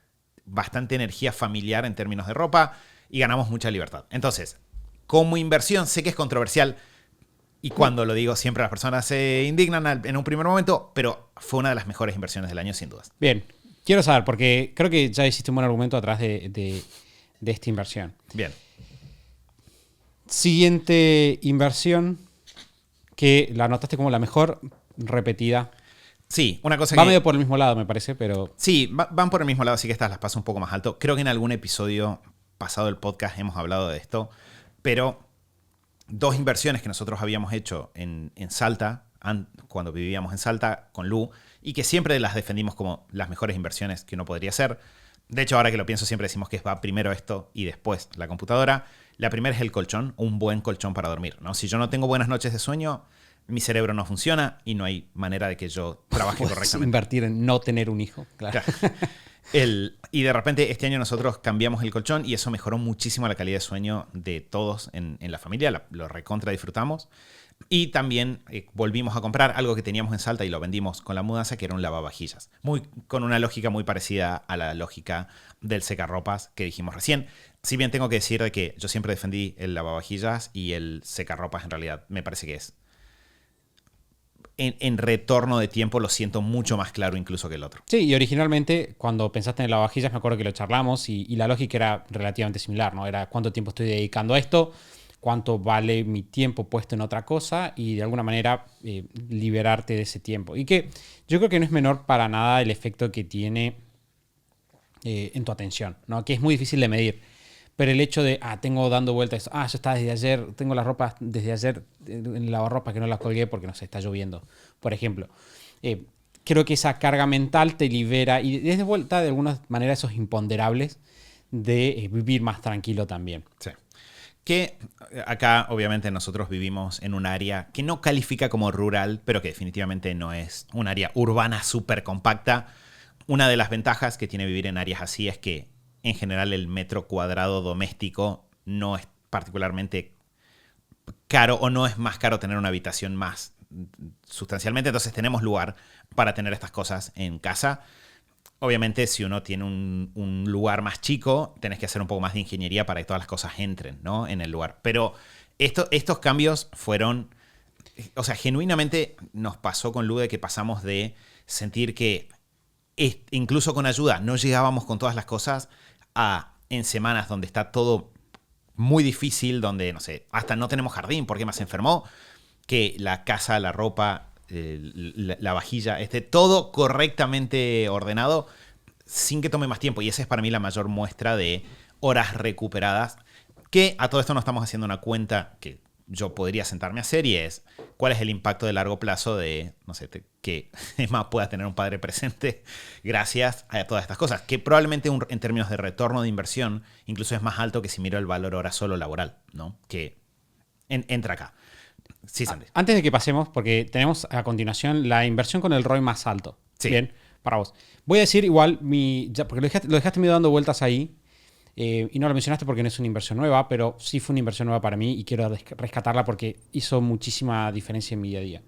bastante energía familiar en términos de ropa y ganamos mucha libertad. Entonces, como inversión, sé que es controversial y cuando lo digo siempre las personas se indignan en un primer momento, pero fue una de las mejores inversiones del año sin dudas. Bien, quiero saber, porque creo que ya hiciste un buen argumento atrás de esta inversión. Bien. Siguiente inversión que la anotaste como la mejor repetida. Sí, una cosa Va medio por el mismo lado, me parece, pero... Sí, van por el mismo lado, así que estas las paso un poco más alto. Creo que en algún episodio pasado del podcast hemos hablado de esto, pero 2 inversiones que nosotros habíamos hecho en Salta, cuando vivíamos en Salta con Lu, y que siempre las defendimos como las mejores inversiones que uno podría hacer. De hecho, ahora que lo pienso, siempre decimos que va primero esto y después la computadora. La primera es el colchón, un buen colchón para dormir, ¿no? Si yo no tengo buenas noches de sueño, mi cerebro no funciona y no hay manera de que yo trabaje correctamente. Invertir en no tener un hijo, claro. Y de repente este año nosotros cambiamos el colchón y eso mejoró muchísimo la calidad de sueño de todos en la familia. Lo recontra disfrutamos. Y también volvimos a comprar algo que teníamos en Salta y lo vendimos con la mudanza, que era un lavavajillas. Con una lógica muy parecida a la lógica del secarropas que dijimos recién. Si bien tengo que decir de que yo siempre defendí el lavavajillas y el secarropas en realidad me parece que es en retorno de tiempo lo siento mucho más claro incluso que el otro. Sí, y originalmente cuando pensaste en el lavavajillas me acuerdo que lo charlamos y la lógica era relativamente similar, ¿no? Era cuánto tiempo estoy dedicando a esto, cuánto vale mi tiempo puesto en otra cosa y de alguna manera liberarte de ese tiempo. Y que yo creo que no es menor para nada el efecto que tiene en tu atención, ¿no? Que es muy difícil de medir. Pero el hecho de, tengo dando vueltas, ya está desde ayer, tengo las ropas desde ayer en el lavarropa que no las colgué porque no sé, está lloviendo, por ejemplo. Creo que esa carga mental te libera y desde vuelta de alguna manera esos imponderables de vivir más tranquilo también. Sí. Que acá obviamente nosotros vivimos en un área que no califica como rural, pero que definitivamente no es un área urbana súper compacta. Una de las ventajas que tiene vivir en áreas así es que en general el metro cuadrado doméstico no es particularmente caro o no es más caro tener una habitación más sustancialmente. Entonces tenemos lugar para tener estas cosas en casa. Obviamente si uno tiene un lugar más chico, tenés que hacer un poco más de ingeniería para que todas las cosas entren, ¿no? En el lugar. Pero estos cambios fueron... O sea, genuinamente nos pasó con Lu de que pasamos de sentir que incluso con ayuda no llegábamos con todas las cosas en semanas donde está todo muy difícil, donde, no sé, hasta no tenemos jardín porque más se enfermó, que la casa, la ropa, la vajilla, esté todo correctamente ordenado sin que tome más tiempo. Y esa es para mí la mayor muestra de horas recuperadas, que a todo esto no estamos haciendo una cuenta que yo podría sentarme a hacer y es cuál es el impacto de largo plazo de, no sé, que Emma pueda tener un padre presente gracias a todas estas cosas, que probablemente en términos de retorno de inversión incluso es más alto que si miro el valor hora solo laboral, ¿no? Que entra acá. Sí, Sandy. Antes de que pasemos, porque tenemos a continuación la inversión con el ROI más alto. Sí. Bien, para vos. Voy a decir igual, porque lo dejaste medio dando vueltas ahí, y no lo mencionaste porque no es una inversión nueva, pero sí fue una inversión nueva para mí y quiero rescatarla porque hizo muchísima diferencia en mi día a día.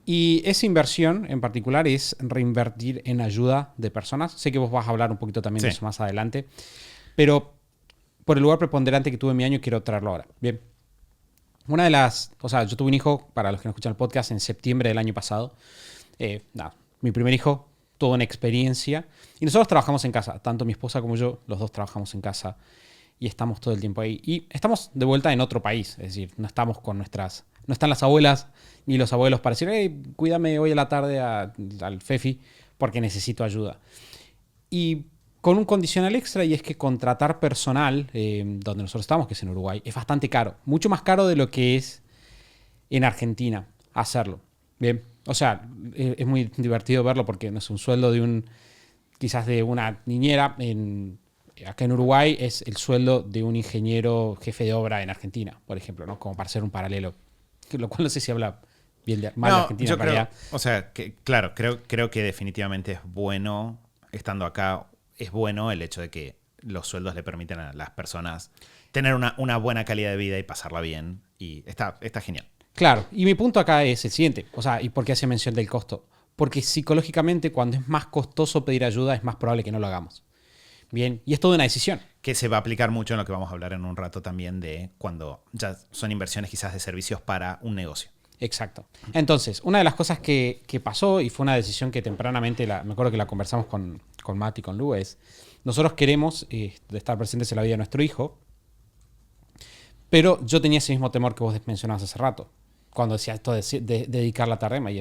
Y esa inversión en particular es reinvertir en ayuda de personas. Sé que vos vas a hablar un poquito también de eso más adelante, pero por el lugar preponderante que tuve en mi año quiero traerlo ahora. Bien. Yo tuve un hijo, para los que no escuchan el podcast, en septiembre del año pasado. Mi primer hijo, toda una experiencia. Y nosotros trabajamos en casa, tanto mi esposa como yo, los dos trabajamos en casa y estamos todo el tiempo ahí. Y estamos de vuelta en otro país, es decir, no estamos con nuestras... No están las abuelas ni los abuelos para decir, hey, cuídame hoy a la tarde al Fefi porque necesito ayuda. Y con un condicional extra, y es que contratar personal, donde nosotros estamos, que es en Uruguay, es bastante caro. Mucho más caro de lo que es en Argentina hacerlo. Bien, o sea, es muy divertido verlo porque no es un sueldo quizás de una niñera acá en Uruguay es el sueldo de un ingeniero jefe de obra en Argentina, por ejemplo, ¿no? Como para hacer un paralelo. Lo cual no sé si habla bien mal de Argentina. Yo creo, o sea, claro, creo que definitivamente es bueno, estando acá, es bueno el hecho de que los sueldos le permiten a las personas tener una buena calidad de vida y pasarla bien. Y está genial. Claro, y mi punto acá es el siguiente, o sea, ¿y por qué hace mención del costo? Porque psicológicamente cuando es más costoso pedir ayuda es más probable que no lo hagamos. Bien, y es toda una decisión. Que se va a aplicar mucho en lo que vamos a hablar en un rato también de cuando ya son inversiones quizás de servicios para un negocio. Exacto. Entonces, una de las cosas que pasó, y fue una decisión que tempranamente, me acuerdo que la conversamos con Matt y con Lu, es, nosotros queremos estar presentes en la vida de nuestro hijo, pero yo tenía ese mismo temor que vos mencionabas hace rato, cuando decía esto de dedicar la tarde, y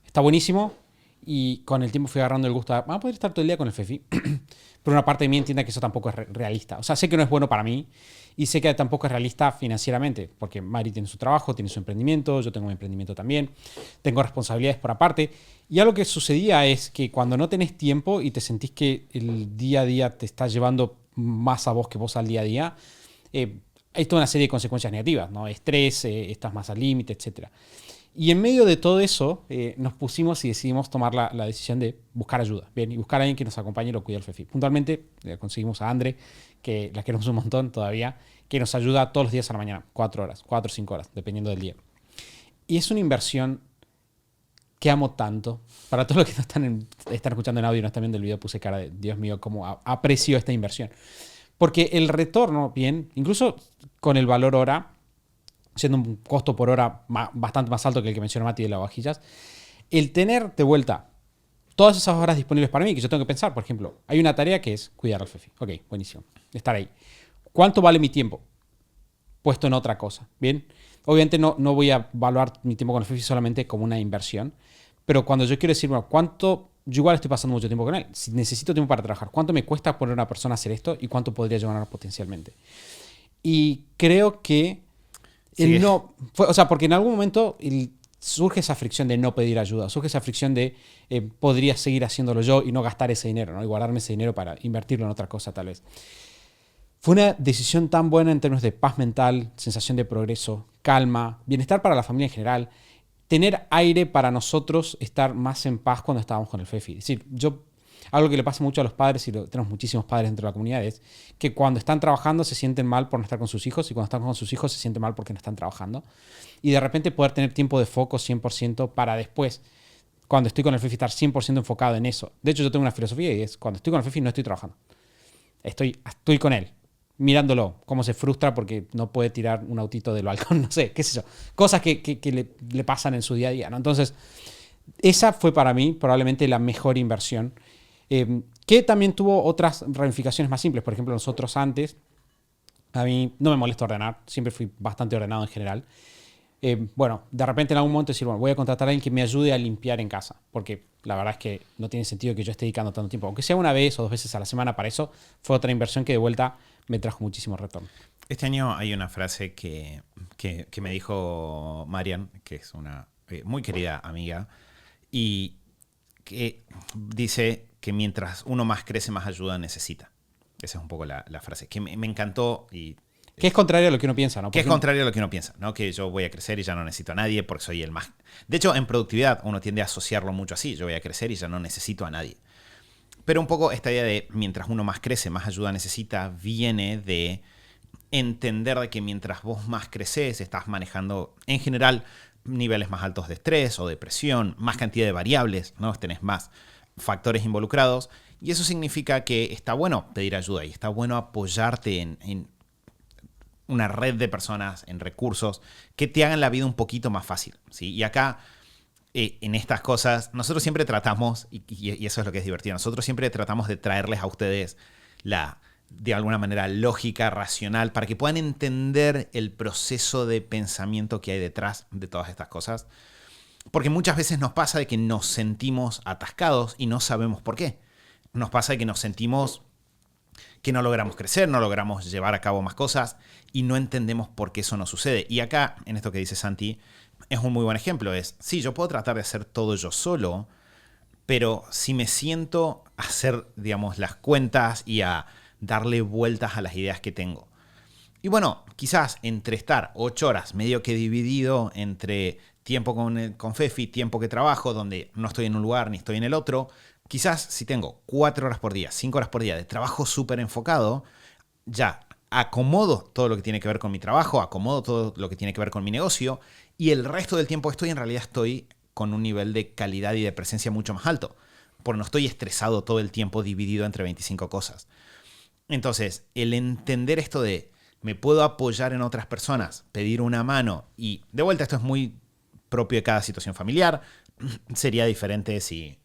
está buenísimo, y con el tiempo fui agarrando el gusto vamos a poder estar todo el día con el Fefi, pero una parte de mí entiende que eso tampoco es realista. O sea, sé que no es bueno para mí y sé que tampoco es realista financieramente, porque Mari tiene su trabajo, tiene su emprendimiento, yo tengo mi emprendimiento también, tengo responsabilidades por aparte. Y algo que sucedía es que cuando no tenés tiempo y te sentís que el día a día te está llevando más a vos que vos al día a día, hay toda una serie de consecuencias negativas, ¿no? Estrés, estás más al límite, etc. Y en medio de todo eso, nos pusimos y decidimos tomar la decisión de buscar ayuda, ¿bien? Y buscar a alguien que nos acompañe y lo cuide al Fefi. Puntualmente, conseguimos a Andre, que la queremos un montón todavía, que nos ayuda todos los días a la mañana, 4 horas, 4 o 5 horas, dependiendo del día. Y es una inversión que amo tanto. Para todos los que están escuchando en audio y no están viendo el video, puse cara de, Dios mío, cómo aprecio esta inversión. Porque el retorno, bien, incluso con el valor hora, siendo un costo por hora bastante más alto que el que mencionó Mati de lavavajillas, el tener de vuelta todas esas horas disponibles para mí, que yo tengo que pensar, por ejemplo, hay una tarea que es cuidar al Fefi. Ok, buenísimo. Estar ahí. ¿Cuánto vale mi tiempo? Puesto en otra cosa. Bien. Obviamente no voy a evaluar mi tiempo con el Fefi solamente como una inversión, pero cuando yo quiero decir, bueno, ¿cuánto? Yo igual estoy pasando mucho tiempo con él. Si necesito tiempo para trabajar, ¿cuánto me cuesta poner a una persona a hacer esto y cuánto podría yo ganar potencialmente? Y creo que o sea, porque en algún momento surge esa fricción de no pedir ayuda, surge esa fricción de podría seguir haciéndolo yo y no gastar ese dinero, ¿no? Y guardarme ese dinero para invertirlo en otra cosa tal vez. Fue una decisión tan buena en términos de paz mental, sensación de progreso, calma, bienestar para la familia en general, tener aire para nosotros estar más en paz cuando estábamos con el Fefi. Es decir, algo que le pasa mucho a los padres, y tenemos muchísimos padres dentro de la comunidad, es que cuando están trabajando se sienten mal por no estar con sus hijos y cuando están con sus hijos se sienten mal porque no están trabajando. Y de repente poder tener tiempo de foco 100% para después, cuando estoy con el Fefi, estar 100% enfocado en eso. De hecho, yo tengo una filosofía y es, cuando estoy con el Fefi no estoy trabajando. Estoy con él, mirándolo, cómo se frustra porque no puede tirar un autito del balcón, no sé, qué sé yo. Cosas que le pasan en su día a día, ¿no? Entonces, esa fue para mí probablemente la mejor inversión. Que también tuvo otras ramificaciones más simples. Por ejemplo, nosotros antes, a mí no me molesta ordenar, siempre fui bastante ordenado en general. Bueno, de repente en algún momento decir, bueno, voy a contratar a alguien que me ayude a limpiar en casa, porque la verdad es que no tiene sentido que yo esté dedicando tanto tiempo, aunque sea una vez o 2 veces a la semana para eso, fue otra inversión que de vuelta me trajo muchísimo retorno. Este año hay una frase que me dijo Marian, que es una muy querida amiga, y que dice que mientras uno más crece, más ayuda necesita. Esa es un poco la frase, que me encantó. Y que es contrario a lo que uno piensa, ¿no? Que es contrario a lo que uno piensa, ¿no? Que yo voy a crecer y ya no necesito a nadie porque soy el más... De hecho, en productividad uno tiende a asociarlo mucho así. Yo voy a crecer y ya no necesito a nadie. Pero un poco esta idea de mientras uno más crece, más ayuda necesita, viene de entender de que mientras vos más creces, estás manejando, en general, niveles más altos de estrés o depresión, más cantidad de variables, ¿no? Tenés más factores involucrados. Y eso significa que está bueno pedir ayuda y está bueno apoyarte en una red de personas, en recursos que te hagan la vida un poquito más fácil, ¿sí? Y acá en estas cosas, nosotros siempre tratamos, y eso es lo que es divertido, nosotros siempre tratamos de traerles a ustedes de alguna manera, lógica, racional, para que puedan entender el proceso de pensamiento que hay detrás de todas estas cosas. Porque muchas veces nos pasa de que nos sentimos atascados y no sabemos por qué. Nos pasa de que nos sentimos que no logramos crecer, no logramos llevar a cabo más cosas y no entendemos por qué eso nos sucede. Y acá, en esto que dice Santi, es un muy buen ejemplo. Sí, yo puedo tratar de hacer todo yo solo, pero si me siento a hacer, digamos, las cuentas y a darle vueltas a las ideas que tengo. Y bueno, quizás entre estar 8 horas medio que dividido entre tiempo con Fefi, tiempo que trabajo, donde no estoy en un lugar ni estoy en el otro, quizás si tengo 4 horas por día, 5 horas por día de trabajo súper enfocado, ya acomodo todo lo que tiene que ver con mi trabajo, acomodo todo lo que tiene que ver con mi negocio y el resto del tiempo que estoy, en realidad estoy con un nivel de calidad y de presencia mucho más alto, porque no estoy estresado todo el tiempo dividido entre 25 cosas. Entonces, el entender esto de me puedo apoyar en otras personas, pedir una mano, y de vuelta esto es muy propio de cada situación familiar, sería diferente si...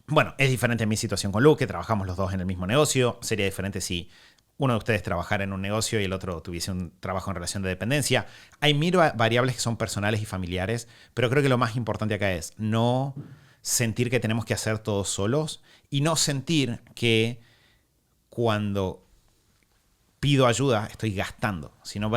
Bueno, es diferente en mi situación con Lu, que trabajamos los dos en el mismo negocio, sería diferente si uno de ustedes trabajara en un negocio y el otro tuviese un trabajo en relación de dependencia. Hay mil variables que son personales y familiares, pero creo que lo más importante acá es no sentir que tenemos que hacer todos solos y no sentir que cuando pido ayuda estoy gastando, sino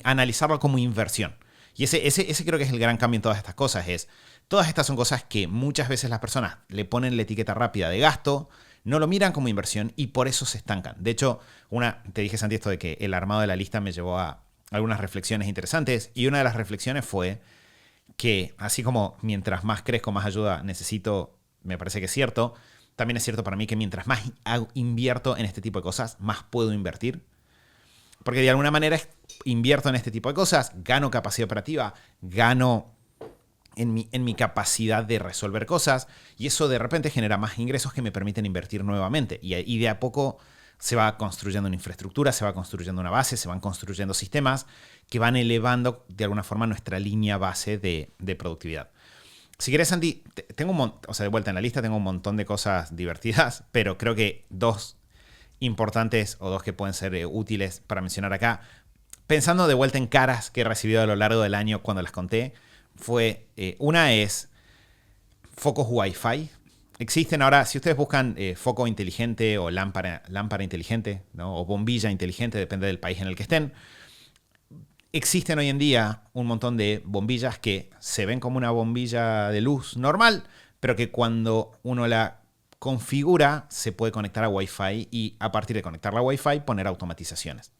analizarlo como inversión. Y ese creo que es el gran cambio en todas estas cosas. Todas estas son cosas que muchas veces las personas le ponen la etiqueta rápida de gasto, no lo miran como inversión y por eso se estancan. De hecho, te dije, Santi, esto de que el armado de la lista me llevó a algunas reflexiones interesantes, y una de las reflexiones fue que así como mientras más crezco, más ayuda necesito, me parece que es cierto, también es cierto para mí que mientras más invierto en este tipo de cosas, más puedo invertir. Porque de alguna manera invierto en este tipo de cosas, gano capacidad operativa, gano en mi capacidad de resolver cosas, y eso de repente genera más ingresos que me permiten invertir nuevamente. Y de a poco se va construyendo una infraestructura, se va construyendo una base, se van construyendo sistemas que van elevando de alguna forma nuestra línea base de productividad. Si querés, Santi, de vuelta en la lista tengo un montón de cosas divertidas, pero creo que dos importantes o dos que pueden ser útiles para mencionar acá. Pensando de vuelta en caras que he recibido a lo largo del año cuando las conté, una es focos Wi-Fi. Existen ahora, si ustedes buscan foco inteligente o lámpara inteligente, ¿no? O bombilla inteligente, depende del país en el que estén, existen hoy en día un montón de bombillas que se ven como una bombilla de luz normal, pero que cuando uno la configura se puede conectar a Wi-Fi y a partir de conectarla a Wi-Fi poner automatizaciones.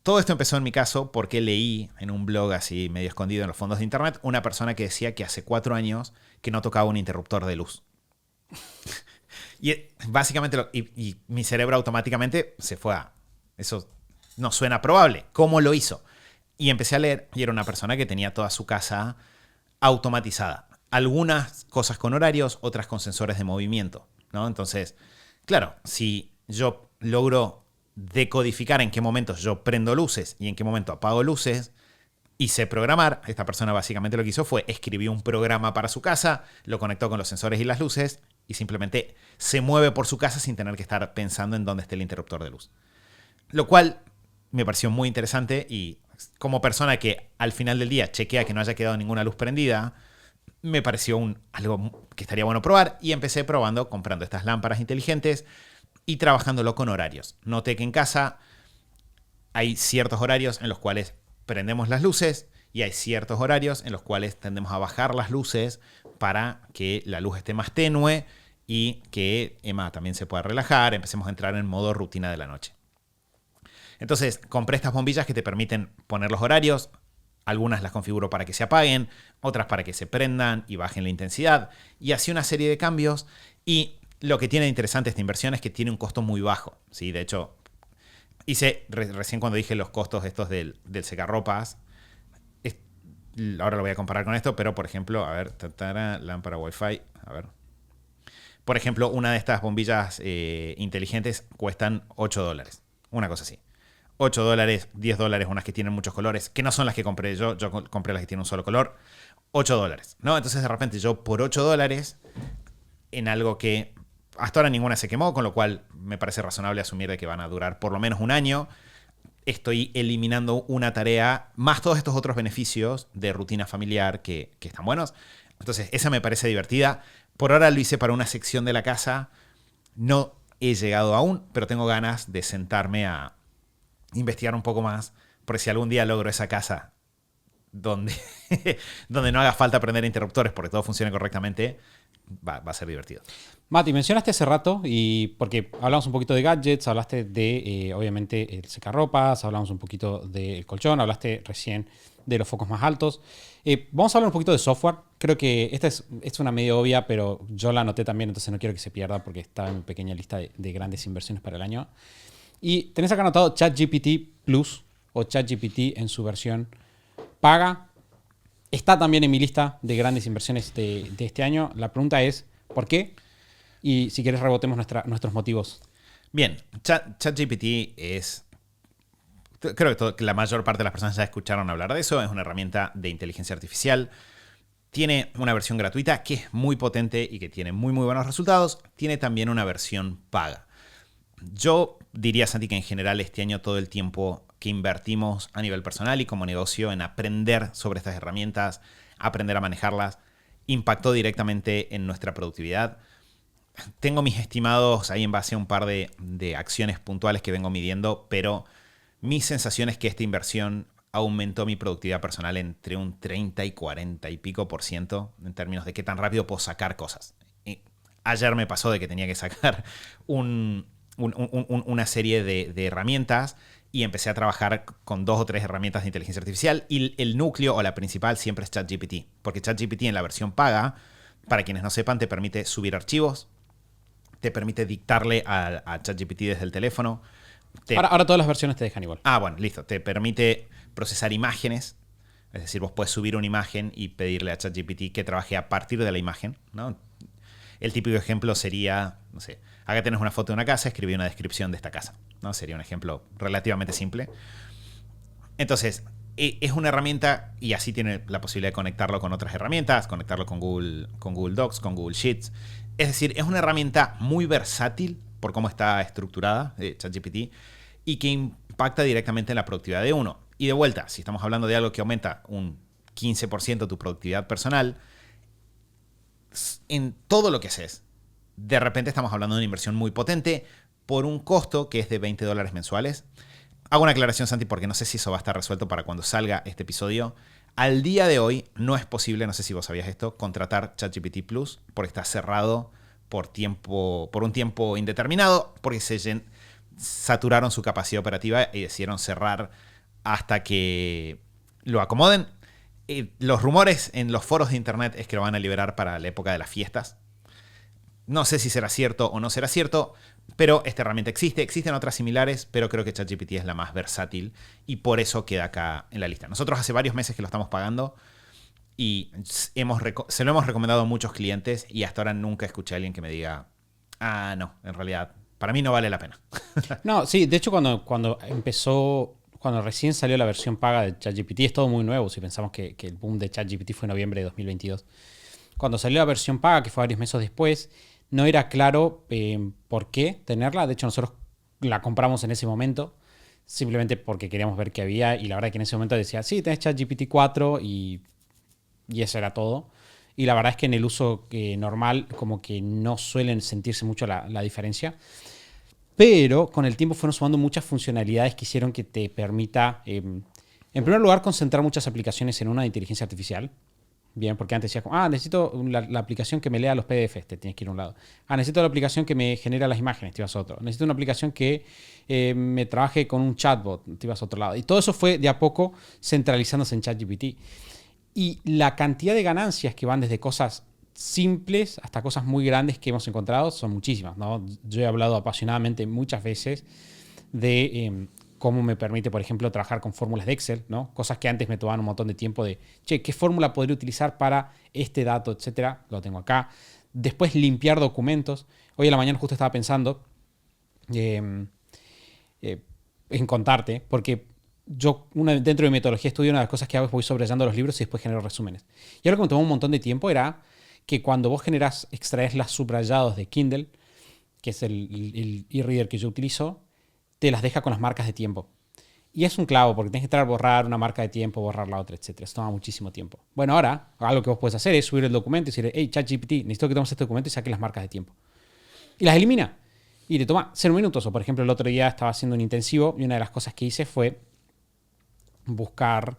Todo esto empezó en mi caso porque leí en un blog así medio escondido en los fondos de internet una persona que decía que hace 4 años que no tocaba un interruptor de luz. Y básicamente y mi cerebro automáticamente se fue a... Eso no suena probable. ¿Cómo lo hizo? Y empecé a leer y era una persona que tenía toda su casa automatizada. Algunas cosas con horarios, otras con sensores de movimiento, ¿no? Entonces, claro, si yo logro decodificar en qué momentos yo prendo luces y en qué momento apago luces y sé programar, esta persona básicamente lo que hizo fue escribió un programa para su casa, lo conectó con los sensores y las luces y simplemente se mueve por su casa sin tener que estar pensando en dónde esté el interruptor de luz. Lo cual me pareció muy interesante y como persona que al final del día chequea que no haya quedado ninguna luz prendida, me pareció algo que estaría bueno probar y empecé probando, comprando estas lámparas inteligentes y trabajándolo con horarios. Noté que en casa hay ciertos horarios en los cuales prendemos las luces y hay ciertos horarios en los cuales tendemos a bajar las luces para que la luz esté más tenue y que Emma también se pueda relajar, empecemos a entrar en modo rutina de la noche. Entonces compré estas bombillas que te permiten poner los horarios. Algunas las configuro para que se apaguen, otras para que se prendan y bajen la intensidad. Y así una serie de cambios. Y lo que tiene de interesante esta inversión es que tiene un costo muy bajo, ¿sí? De hecho, hice recién cuando dije los costos estos del secarropas. Ahora lo voy a comparar con esto, pero por ejemplo, a ver, lámpara Wi-Fi, a ver. Por ejemplo, una de estas bombillas inteligentes cuestan $8. Una cosa así. $8, $10, unas que tienen muchos colores, que no son las que compré yo. Yo compré las que tienen un solo color. $8, ¿no? Entonces de repente yo por $8 en algo que hasta ahora ninguna se quemó, con lo cual me parece razonable asumir de que van a durar por lo menos un año. Estoy eliminando una tarea, más todos estos otros beneficios de rutina familiar que están buenos. Entonces, esa me parece divertida. Por ahora lo hice para una sección de la casa. No he llegado aún, pero tengo ganas de sentarme a investigar un poco más, porque si algún día logro esa casa donde, donde no haga falta prender interruptores porque todo funcione correctamente, va a ser divertido. Mati, mencionaste hace rato, y porque hablamos un poquito de gadgets, hablaste de, obviamente, el secarropas, hablamos un poquito del colchón, hablaste recién de los focos más altos. Vamos a hablar un poquito de software. Creo que esta es una medio obvia, pero yo la anoté también, entonces no quiero que se pierda porque estaba en mi pequeña lista de grandes inversiones para el año. Y tenés acá anotado ChatGPT Plus o ChatGPT en su versión paga. Está también en mi lista de grandes inversiones de este año. La pregunta es, ¿por qué? Y si quieres rebotemos nuestros motivos. Bien, ChatGPT es... Creo que la mayor parte de las personas ya escucharon hablar de eso. Es una herramienta de inteligencia artificial. Tiene una versión gratuita que es muy potente y que tiene muy buenos resultados. Tiene también una versión paga. Yo diría, Santi, que en general este año todo el tiempo que invertimos a nivel personal y como negocio en aprender sobre estas herramientas, aprender a manejarlas, impactó directamente en nuestra productividad. Tengo mis estimados ahí en base a un par de acciones puntuales que vengo midiendo, pero mi sensación es que esta inversión aumentó mi productividad personal entre un 30 y 40 y pico % en términos de qué tan rápido puedo sacar cosas. Ayer me pasó de que tenía que sacar una serie de herramientas y empecé a trabajar con 2 o 3 herramientas de inteligencia artificial y el núcleo o la principal siempre es ChatGPT, porque ChatGPT en la versión paga, para quienes no sepan, te permite subir archivos, te permite dictarle a ChatGPT desde el teléfono. Ahora todas las versiones te dejan igual. Bueno, listo. Te permite procesar imágenes. Es decir, vos puedes subir una imagen y pedirle a ChatGPT que trabaje a partir de la imagen, ¿no? El típico ejemplo sería, no sé, acá tenés una foto de una casa, escribí una descripción de esta casa, ¿no? Sería un ejemplo relativamente simple. Entonces, es una herramienta y así tiene la posibilidad de conectarlo con otras herramientas, conectarlo con Google Docs, con Google Sheets. Es decir, es una herramienta muy versátil por cómo está estructurada, ChatGPT, y que impacta directamente en la productividad de uno. Y de vuelta, si estamos hablando de algo que aumenta un 15% tu productividad personal, en todo lo que haces, de repente estamos hablando de una inversión muy potente por un costo que es de $20 mensuales. Hago una aclaración, Santi, porque no sé si eso va a estar resuelto para cuando salga este episodio. Al día de hoy no es posible, no sé si vos sabías esto, contratar ChatGPT Plus porque está cerrado por un tiempo indeterminado, porque se saturaron su capacidad operativa y decidieron cerrar hasta que lo acomoden. Los rumores en los foros de internet es que lo van a liberar para la época de las fiestas. No sé si será cierto o no será cierto, pero esta herramienta existe. Existen otras similares, pero creo que ChatGPT es la más versátil y por eso queda acá en la lista. Nosotros hace varios meses que lo estamos pagando y se lo hemos recomendado a muchos clientes y hasta ahora nunca escuché a alguien que me diga, no, en realidad, para mí no vale la pena. No, sí, de hecho cuando recién salió la versión paga de ChatGPT, es todo muy nuevo, si pensamos que el boom de ChatGPT fue en noviembre de 2022. Cuando salió la versión paga, que fue varios meses después, no era claro por qué tenerla. De hecho, nosotros la compramos en ese momento, simplemente porque queríamos ver qué había, y la verdad que en ese momento decía, sí, tenés ChatGPT 4 y eso era todo. Y la verdad es que en el uso normal como que no suelen sentirse mucho la diferencia. Pero con el tiempo fueron sumando muchas funcionalidades que hicieron que te permita, en primer lugar, concentrar muchas aplicaciones en una de inteligencia artificial. Bien, porque antes decías, necesito la aplicación que me lea los PDFs, te tienes que ir a un lado. Necesito la aplicación que me genera las imágenes, te ibas a otro. Necesito una aplicación que me trabaje con un chatbot, te ibas a otro lado. Y todo eso fue de a poco centralizándose en ChatGPT. Y la cantidad de ganancias que van desde cosas simples hasta cosas muy grandes que hemos encontrado son muchísimas, ¿no? Yo he hablado apasionadamente muchas veces de cómo me permite, por ejemplo, trabajar con fórmulas de Excel, ¿no? Cosas que antes me tomaban un montón de tiempo de, ¿qué fórmula podría utilizar para este dato, etcétera? Lo tengo acá. Después, limpiar documentos. Hoy a la mañana justo estaba pensando, en contarte, porque dentro de mi metodología de estudio, una de las cosas que hago es voy subrayando los libros y después genero resúmenes. Y algo que me tomó un montón de tiempo era que cuando vos extraes las subrayados de Kindle, que es el e-reader que yo utilizo, te las deja con las marcas de tiempo. Y es un clavo, porque tienes que estar a borrar una marca de tiempo, borrar la otra, etc. Eso toma muchísimo tiempo. Bueno, ahora, algo que vos puedes hacer es subir el documento y decir, hey, ChatGPT, necesito que tomes este documento y saques las marcas de tiempo. Y las elimina. Y te toma 0 minutos. O, por ejemplo, el otro día estaba haciendo un intensivo y una de las cosas que hice fue buscar...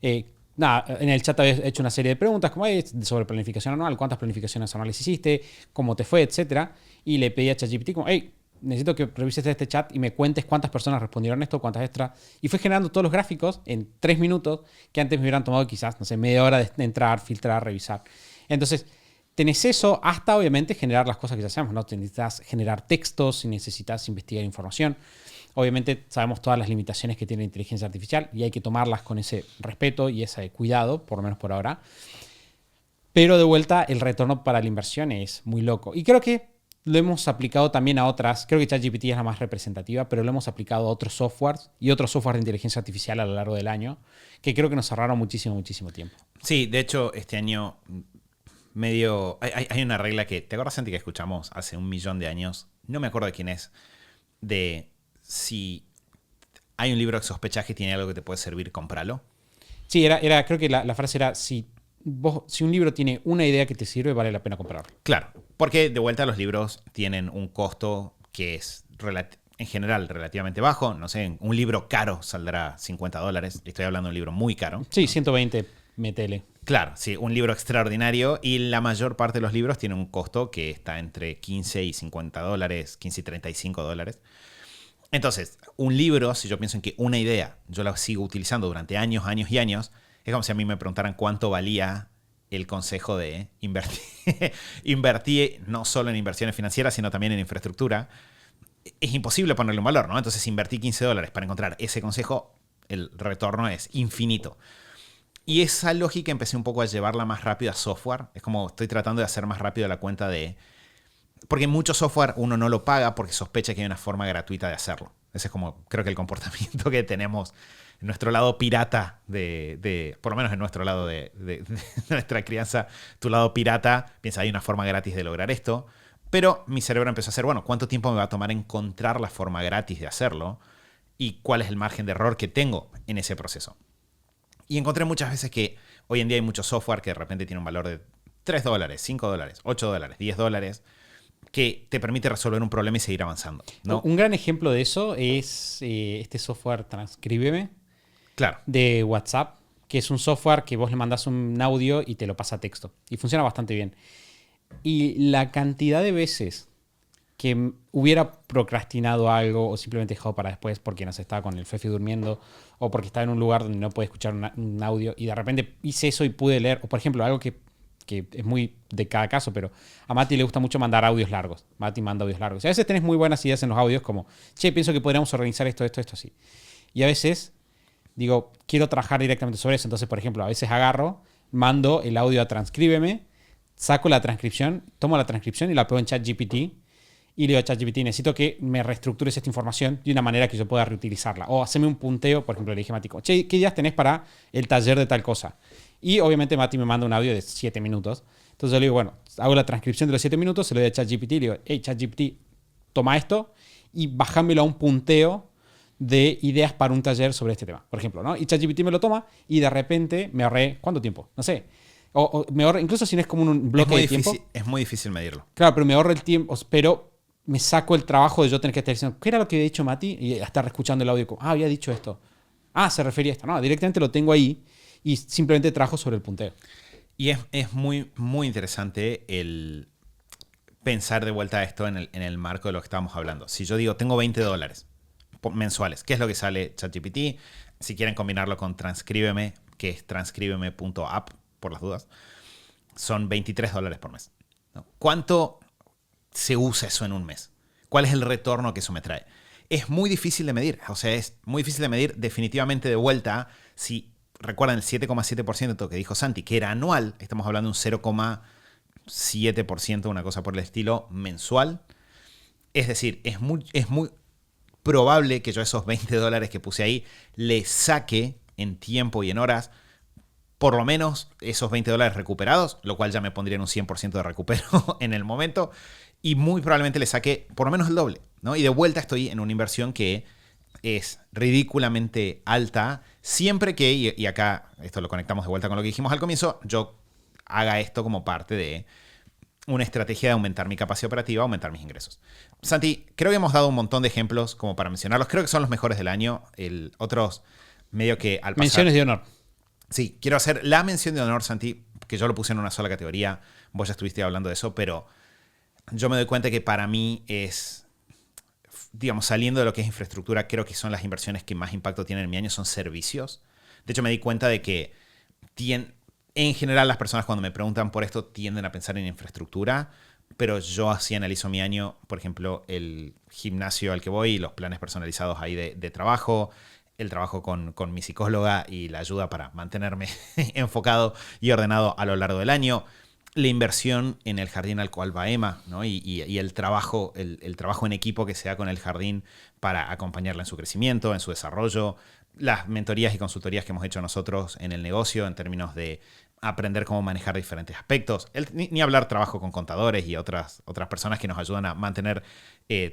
en el chat había hecho una serie de preguntas como sobre planificación anual, cuántas planificaciones anuales hiciste, cómo te fue, etcétera. Y le pedí a ChatGPT como, hey, necesito que revises este chat y me cuentes cuántas personas respondieron esto, cuántas extras. Y fue generando todos los gráficos en 3 minutos que antes me hubieran tomado quizás, no sé, media hora de entrar, filtrar, revisar. Entonces, tenés eso hasta, obviamente, generar las cosas que ya sabemos, ¿no? Necesitas generar textos, necesitas investigar información. Obviamente sabemos todas las limitaciones que tiene la inteligencia artificial y hay que tomarlas con ese respeto y ese cuidado, por lo menos por ahora. Pero de vuelta, el retorno para la inversión es muy loco. Y creo que lo hemos aplicado también a otras. Creo que ChatGPT es la más representativa, pero lo hemos aplicado a otros softwares y otros softwares de inteligencia artificial a lo largo del año, que creo que nos ahorraron muchísimo, muchísimo tiempo. Sí, de hecho, este año medio... Hay una regla que... ¿Te acuerdas, Santi, que escuchamos hace 1.000.000 de años? No me acuerdo de quién es. De si hay un libro que sospechas que tiene algo que te puede servir, cómpralo. Sí, creo que la frase era, si un libro tiene una idea que te sirve, vale la pena comprarlo. Claro, porque de vuelta los libros tienen un costo que es en general relativamente bajo. No sé, un libro caro saldrá $50. Estoy hablando de un libro muy caro. Sí, 120, métele. Claro, sí, un libro extraordinario y la mayor parte de los libros tienen un costo que está entre $15 y $50, 15 y $35. Entonces, un libro, si yo pienso en que una idea yo la sigo utilizando durante años, años y años, es como si a mí me preguntaran cuánto valía el consejo de invertir. Invertí no solo en inversiones financieras, sino también en infraestructura. Es imposible ponerle un valor, ¿no? Entonces, invertí $15 para encontrar ese consejo, el retorno es infinito. Y esa lógica empecé un poco a llevarla más rápido a software. Es como estoy tratando de hacer más rápido la cuenta de... Porque mucho software uno no lo paga porque sospecha que hay una forma gratuita de hacerlo. Ese es como, creo que el comportamiento que tenemos en nuestro lado pirata por lo menos en nuestro lado de nuestra crianza, tu lado pirata, piensa, hay una forma gratis de lograr esto. Pero mi cerebro empezó a hacer, bueno, ¿cuánto tiempo me va a tomar encontrar la forma gratis de hacerlo? ¿Y cuál es el margen de error que tengo en ese proceso? Y encontré muchas veces que hoy en día hay mucho software que de repente tiene un valor de $3, $5, $8, $10, que te permite resolver un problema y seguir avanzando, ¿no? Un gran ejemplo de eso es este software Transcríbeme, claro, de WhatsApp, que es un software que vos le mandás un audio y te lo pasa a texto. Y funciona bastante bien. Y la cantidad de veces que hubiera procrastinado algo o simplemente dejado para después porque no sé, estaba con el Fefi durmiendo o porque estaba en un lugar donde no puede escuchar un audio y de repente hice eso y pude leer. O por ejemplo, algo que es muy de cada caso, pero a Mati le gusta mucho mandar audios largos. Mati manda audios largos. Y a veces tenés muy buenas ideas en los audios como, che, pienso que podríamos organizar esto, así. Y a veces digo, quiero trabajar directamente sobre eso. Entonces, por ejemplo, a veces mando el audio a Transcríbeme, saco la transcripción, tomo la transcripción y la pego en ChatGPT y le digo a ChatGPT, necesito que me reestructures esta información de una manera que yo pueda reutilizarla. O haceme un punteo, por ejemplo, le dije a Mati, che, ¿qué ideas tenés para el taller de tal cosa? Y obviamente Mati me manda un audio de 7 minutos. Entonces yo le digo, bueno, hago la transcripción de los 7 minutos, se lo doy a ChatGPT y le digo, hey, ChatGPT, toma esto y bajámelo a un punteo de ideas para un taller sobre este tema, por ejemplo, ¿no? Y ChatGPT me lo toma y de repente me ahorré, ¿cuánto tiempo? No sé. O me ahorré, incluso si no es como un bloque de tiempo. Es muy difícil medirlo. Claro, pero me ahorro el tiempo, pero me saco el trabajo de yo tener que estar diciendo, ¿qué era lo que había dicho Mati? Y estar escuchando el audio como, había dicho esto. Se refería a esto. No, directamente lo tengo ahí y simplemente trabajo sobre el punteo. Y es muy, muy interesante el pensar de vuelta a esto en el marco de lo que estábamos hablando. Si yo digo, tengo $20 mensuales, ¿qué es lo que sale ChatGPT? Si quieren combinarlo con Transcríbeme, que es transcríbeme.app, por las dudas, son $23 por mes, ¿no? ¿Cuánto se usa eso en un mes? ¿Cuál es el retorno que eso me trae? Es muy difícil de medir. O sea, es muy difícil de medir definitivamente de vuelta. Si recuerdan el 7,7% que dijo Santi, que era anual, estamos hablando de un 0,7%, una cosa por el estilo, mensual. Es decir, es muy probable que yo esos $20 que puse ahí le saque en tiempo y en horas por lo menos esos $20 recuperados, lo cual ya me pondría en un 100% de recupero en el momento, y muy probablemente le saque por lo menos el doble, ¿no? Y de vuelta estoy en una inversión que es ridículamente alta, siempre que, y acá esto lo conectamos de vuelta con lo que dijimos al comienzo, yo haga esto como parte de una estrategia de aumentar mi capacidad operativa, aumentar mis ingresos. Santi, creo que hemos dado un montón de ejemplos como para mencionarlos, creo que son los mejores del año, otros medio que al pasar... Menciones de honor. Sí, quiero hacer la mención de honor, Santi, que yo lo puse en una sola categoría, vos ya estuviste hablando de eso, pero yo me doy cuenta que para mí es, digamos, saliendo de lo que es infraestructura, creo que son las inversiones que más impacto tienen en mi año, son servicios. De hecho, me di cuenta de que en general las personas cuando me preguntan por esto tienden a pensar en infraestructura, pero yo así analizo mi año, por ejemplo, el gimnasio al que voy, los planes personalizados ahí de trabajo, el trabajo con mi psicóloga y la ayuda para mantenerme enfocado y ordenado a lo largo del año, la inversión en el jardín al cual va Emma, ¿no? y el trabajo en equipo que se da con el jardín para acompañarla en su crecimiento, en su desarrollo, las mentorías y consultorías que hemos hecho nosotros en el negocio en términos de aprender cómo manejar diferentes aspectos, ni hablar trabajo con contadores y otras personas que nos ayudan a mantener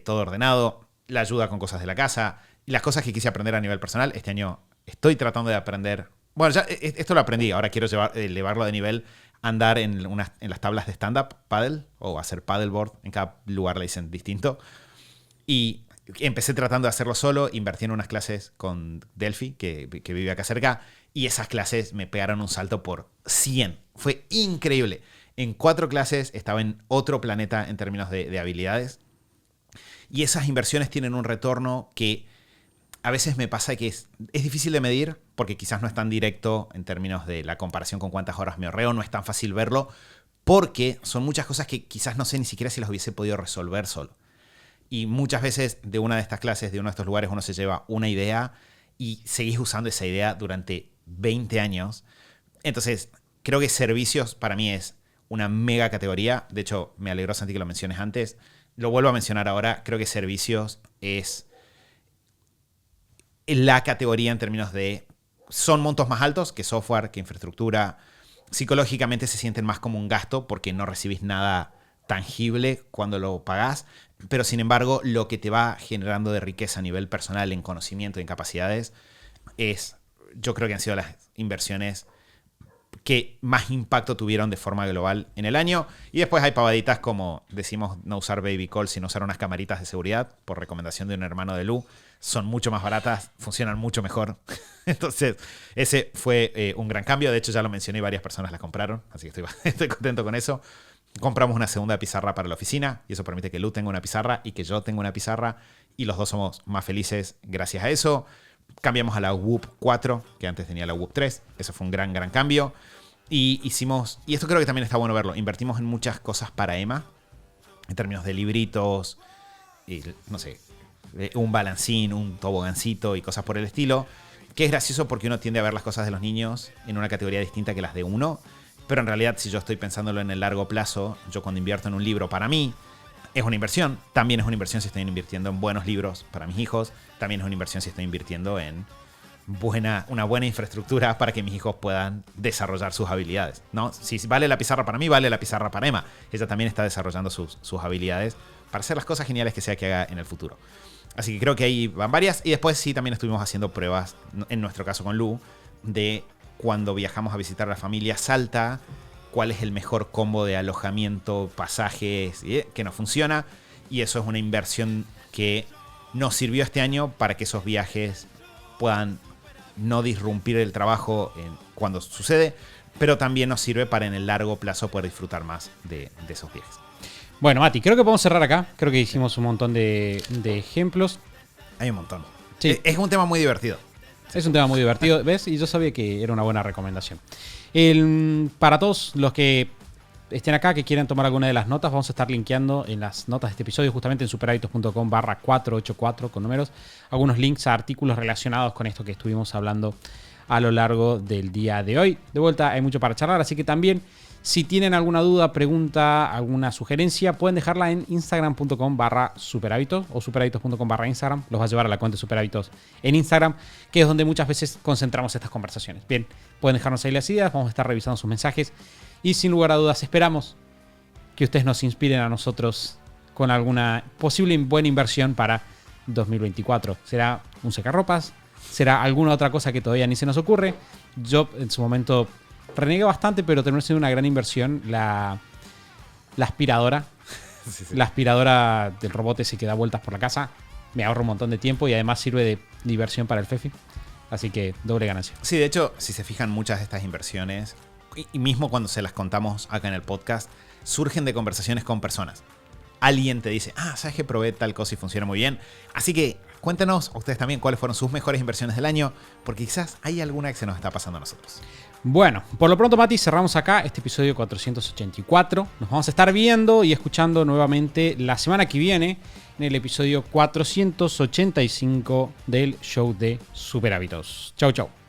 todo ordenado, la ayuda con cosas de la casa, y las cosas que quise aprender a nivel personal. Este año estoy tratando de aprender. Bueno, ya esto lo aprendí. Ahora quiero elevarlo de nivel. Andar en las tablas de stand-up paddle o hacer paddleboard. En cada lugar le dicen distinto. Y empecé tratando de hacerlo solo. Invertí en unas clases con Delphi, que vive acá cerca. Y esas clases me pegaron un salto por 100. Fue increíble. En 4 clases estaba en otro planeta en términos de habilidades. Y esas inversiones tienen un retorno que a veces me pasa que es difícil de medir porque quizás no es tan directo en términos de la comparación con cuántas horas me ahorreo, no es tan fácil verlo porque son muchas cosas que quizás no sé ni siquiera si las hubiese podido resolver solo. Y muchas veces de una de estas clases, de uno de estos lugares, uno se lleva una idea y seguís usando esa idea durante 20 años. Entonces, creo que servicios para mí es una mega categoría. De hecho, me alegró, Santi, que lo menciones antes. Lo vuelvo a mencionar ahora. Creo que servicios es la categoría en términos de son montos más altos que software, que infraestructura. Psicológicamente se sienten más como un gasto porque no recibís nada tangible cuando lo pagás, pero sin embargo lo que te va generando de riqueza a nivel personal en conocimiento y en capacidades yo creo que han sido las inversiones que más impacto tuvieron de forma global en el año. Y después hay pavaditas como decimos no usar baby call, sino usar unas camaritas de seguridad por recomendación de un hermano de Lu. Son mucho más baratas, funcionan mucho mejor. Entonces, ese fue un gran cambio. De hecho, ya lo mencioné y varias personas las compraron, así que estoy contento con eso. Compramos una segunda pizarra para la oficina y eso permite que Lu tenga una pizarra y que yo tenga una pizarra y los dos somos más felices gracias a eso. Cambiamos a la Whoop 4, que antes tenía la Whoop 3. Eso fue un gran cambio. Y esto creo que también está bueno verlo, invertimos en muchas cosas para Emma, en términos de libritos, y, no sé, un balancín, un tobogancito y cosas por el estilo, que es gracioso porque uno tiende a ver las cosas de los niños en una categoría distinta que las de uno, pero en realidad si yo estoy pensándolo en el largo plazo, yo cuando invierto en un libro para mí, es una inversión. También es una inversión si estoy invirtiendo en buenos libros para mis hijos. También es una inversión si estoy invirtiendo en una buena infraestructura para que mis hijos puedan desarrollar sus habilidades, ¿no? Si vale la pizarra para mí, vale la pizarra para Emma. Ella también está desarrollando sus habilidades para hacer las cosas geniales que sea que haga en el futuro. Así que creo que ahí van varias. Y después sí, también estuvimos haciendo pruebas, en nuestro caso con Lu, de cuando viajamos a visitar a la familia Salta, cuál es el mejor combo de alojamiento, pasajes, que nos funciona. Y eso es una inversión que nos sirvió este año para que esos viajes puedan no disrumpir el trabajo cuando sucede, pero también nos sirve para en el largo plazo poder disfrutar más de esos viajes. Bueno, Mati, creo que podemos cerrar acá. Creo que hicimos un montón de ejemplos. Hay un montón. Sí. Es un tema muy divertido. Es un tema muy divertido, ¿ves? Y yo sabía que era una buena recomendación. Para todos los que estén acá, que quieran tomar alguna de las notas, vamos a estar linkeando en las notas de este episodio, justamente en superhábitos.com/484 con números, algunos links a artículos relacionados con esto que estuvimos hablando a lo largo del día de hoy. De vuelta, hay mucho para charlar, así que también, Si tienen alguna duda, pregunta, alguna sugerencia, pueden dejarla en instagram.com/superhábitos o superhábitos.com/Instagram. Los va a llevar a la cuenta de Superhábitos en Instagram, que es donde muchas veces concentramos estas conversaciones. Bien, pueden dejarnos ahí las ideas, vamos a estar revisando sus mensajes y sin lugar a dudas esperamos que ustedes nos inspiren a nosotros con alguna posible buena inversión para 2024. ¿Será un secarropas? ¿Será alguna otra cosa que todavía ni se nos ocurre? Yo en su momento renegué bastante, pero terminó siendo una gran inversión la aspiradora. Sí. La aspiradora del robot ese que da vueltas por la casa. Me ahorra un montón de tiempo y además sirve de diversión para el Fefi. Así que doble ganancia. Sí, de hecho, si se fijan, muchas de estas inversiones, y mismo cuando se las contamos acá en el podcast, surgen de conversaciones con personas. Alguien te dice, ¿sabes que probé tal cosa y funciona muy bien? Así que cuéntenos ustedes también cuáles fueron sus mejores inversiones del año, porque quizás hay alguna que se nos está pasando a nosotros. Bueno, por lo pronto, Mati, cerramos acá este episodio 484. Nos vamos a estar viendo y escuchando nuevamente la semana que viene en el episodio 485 del show de Superhábitos. Chau, chau.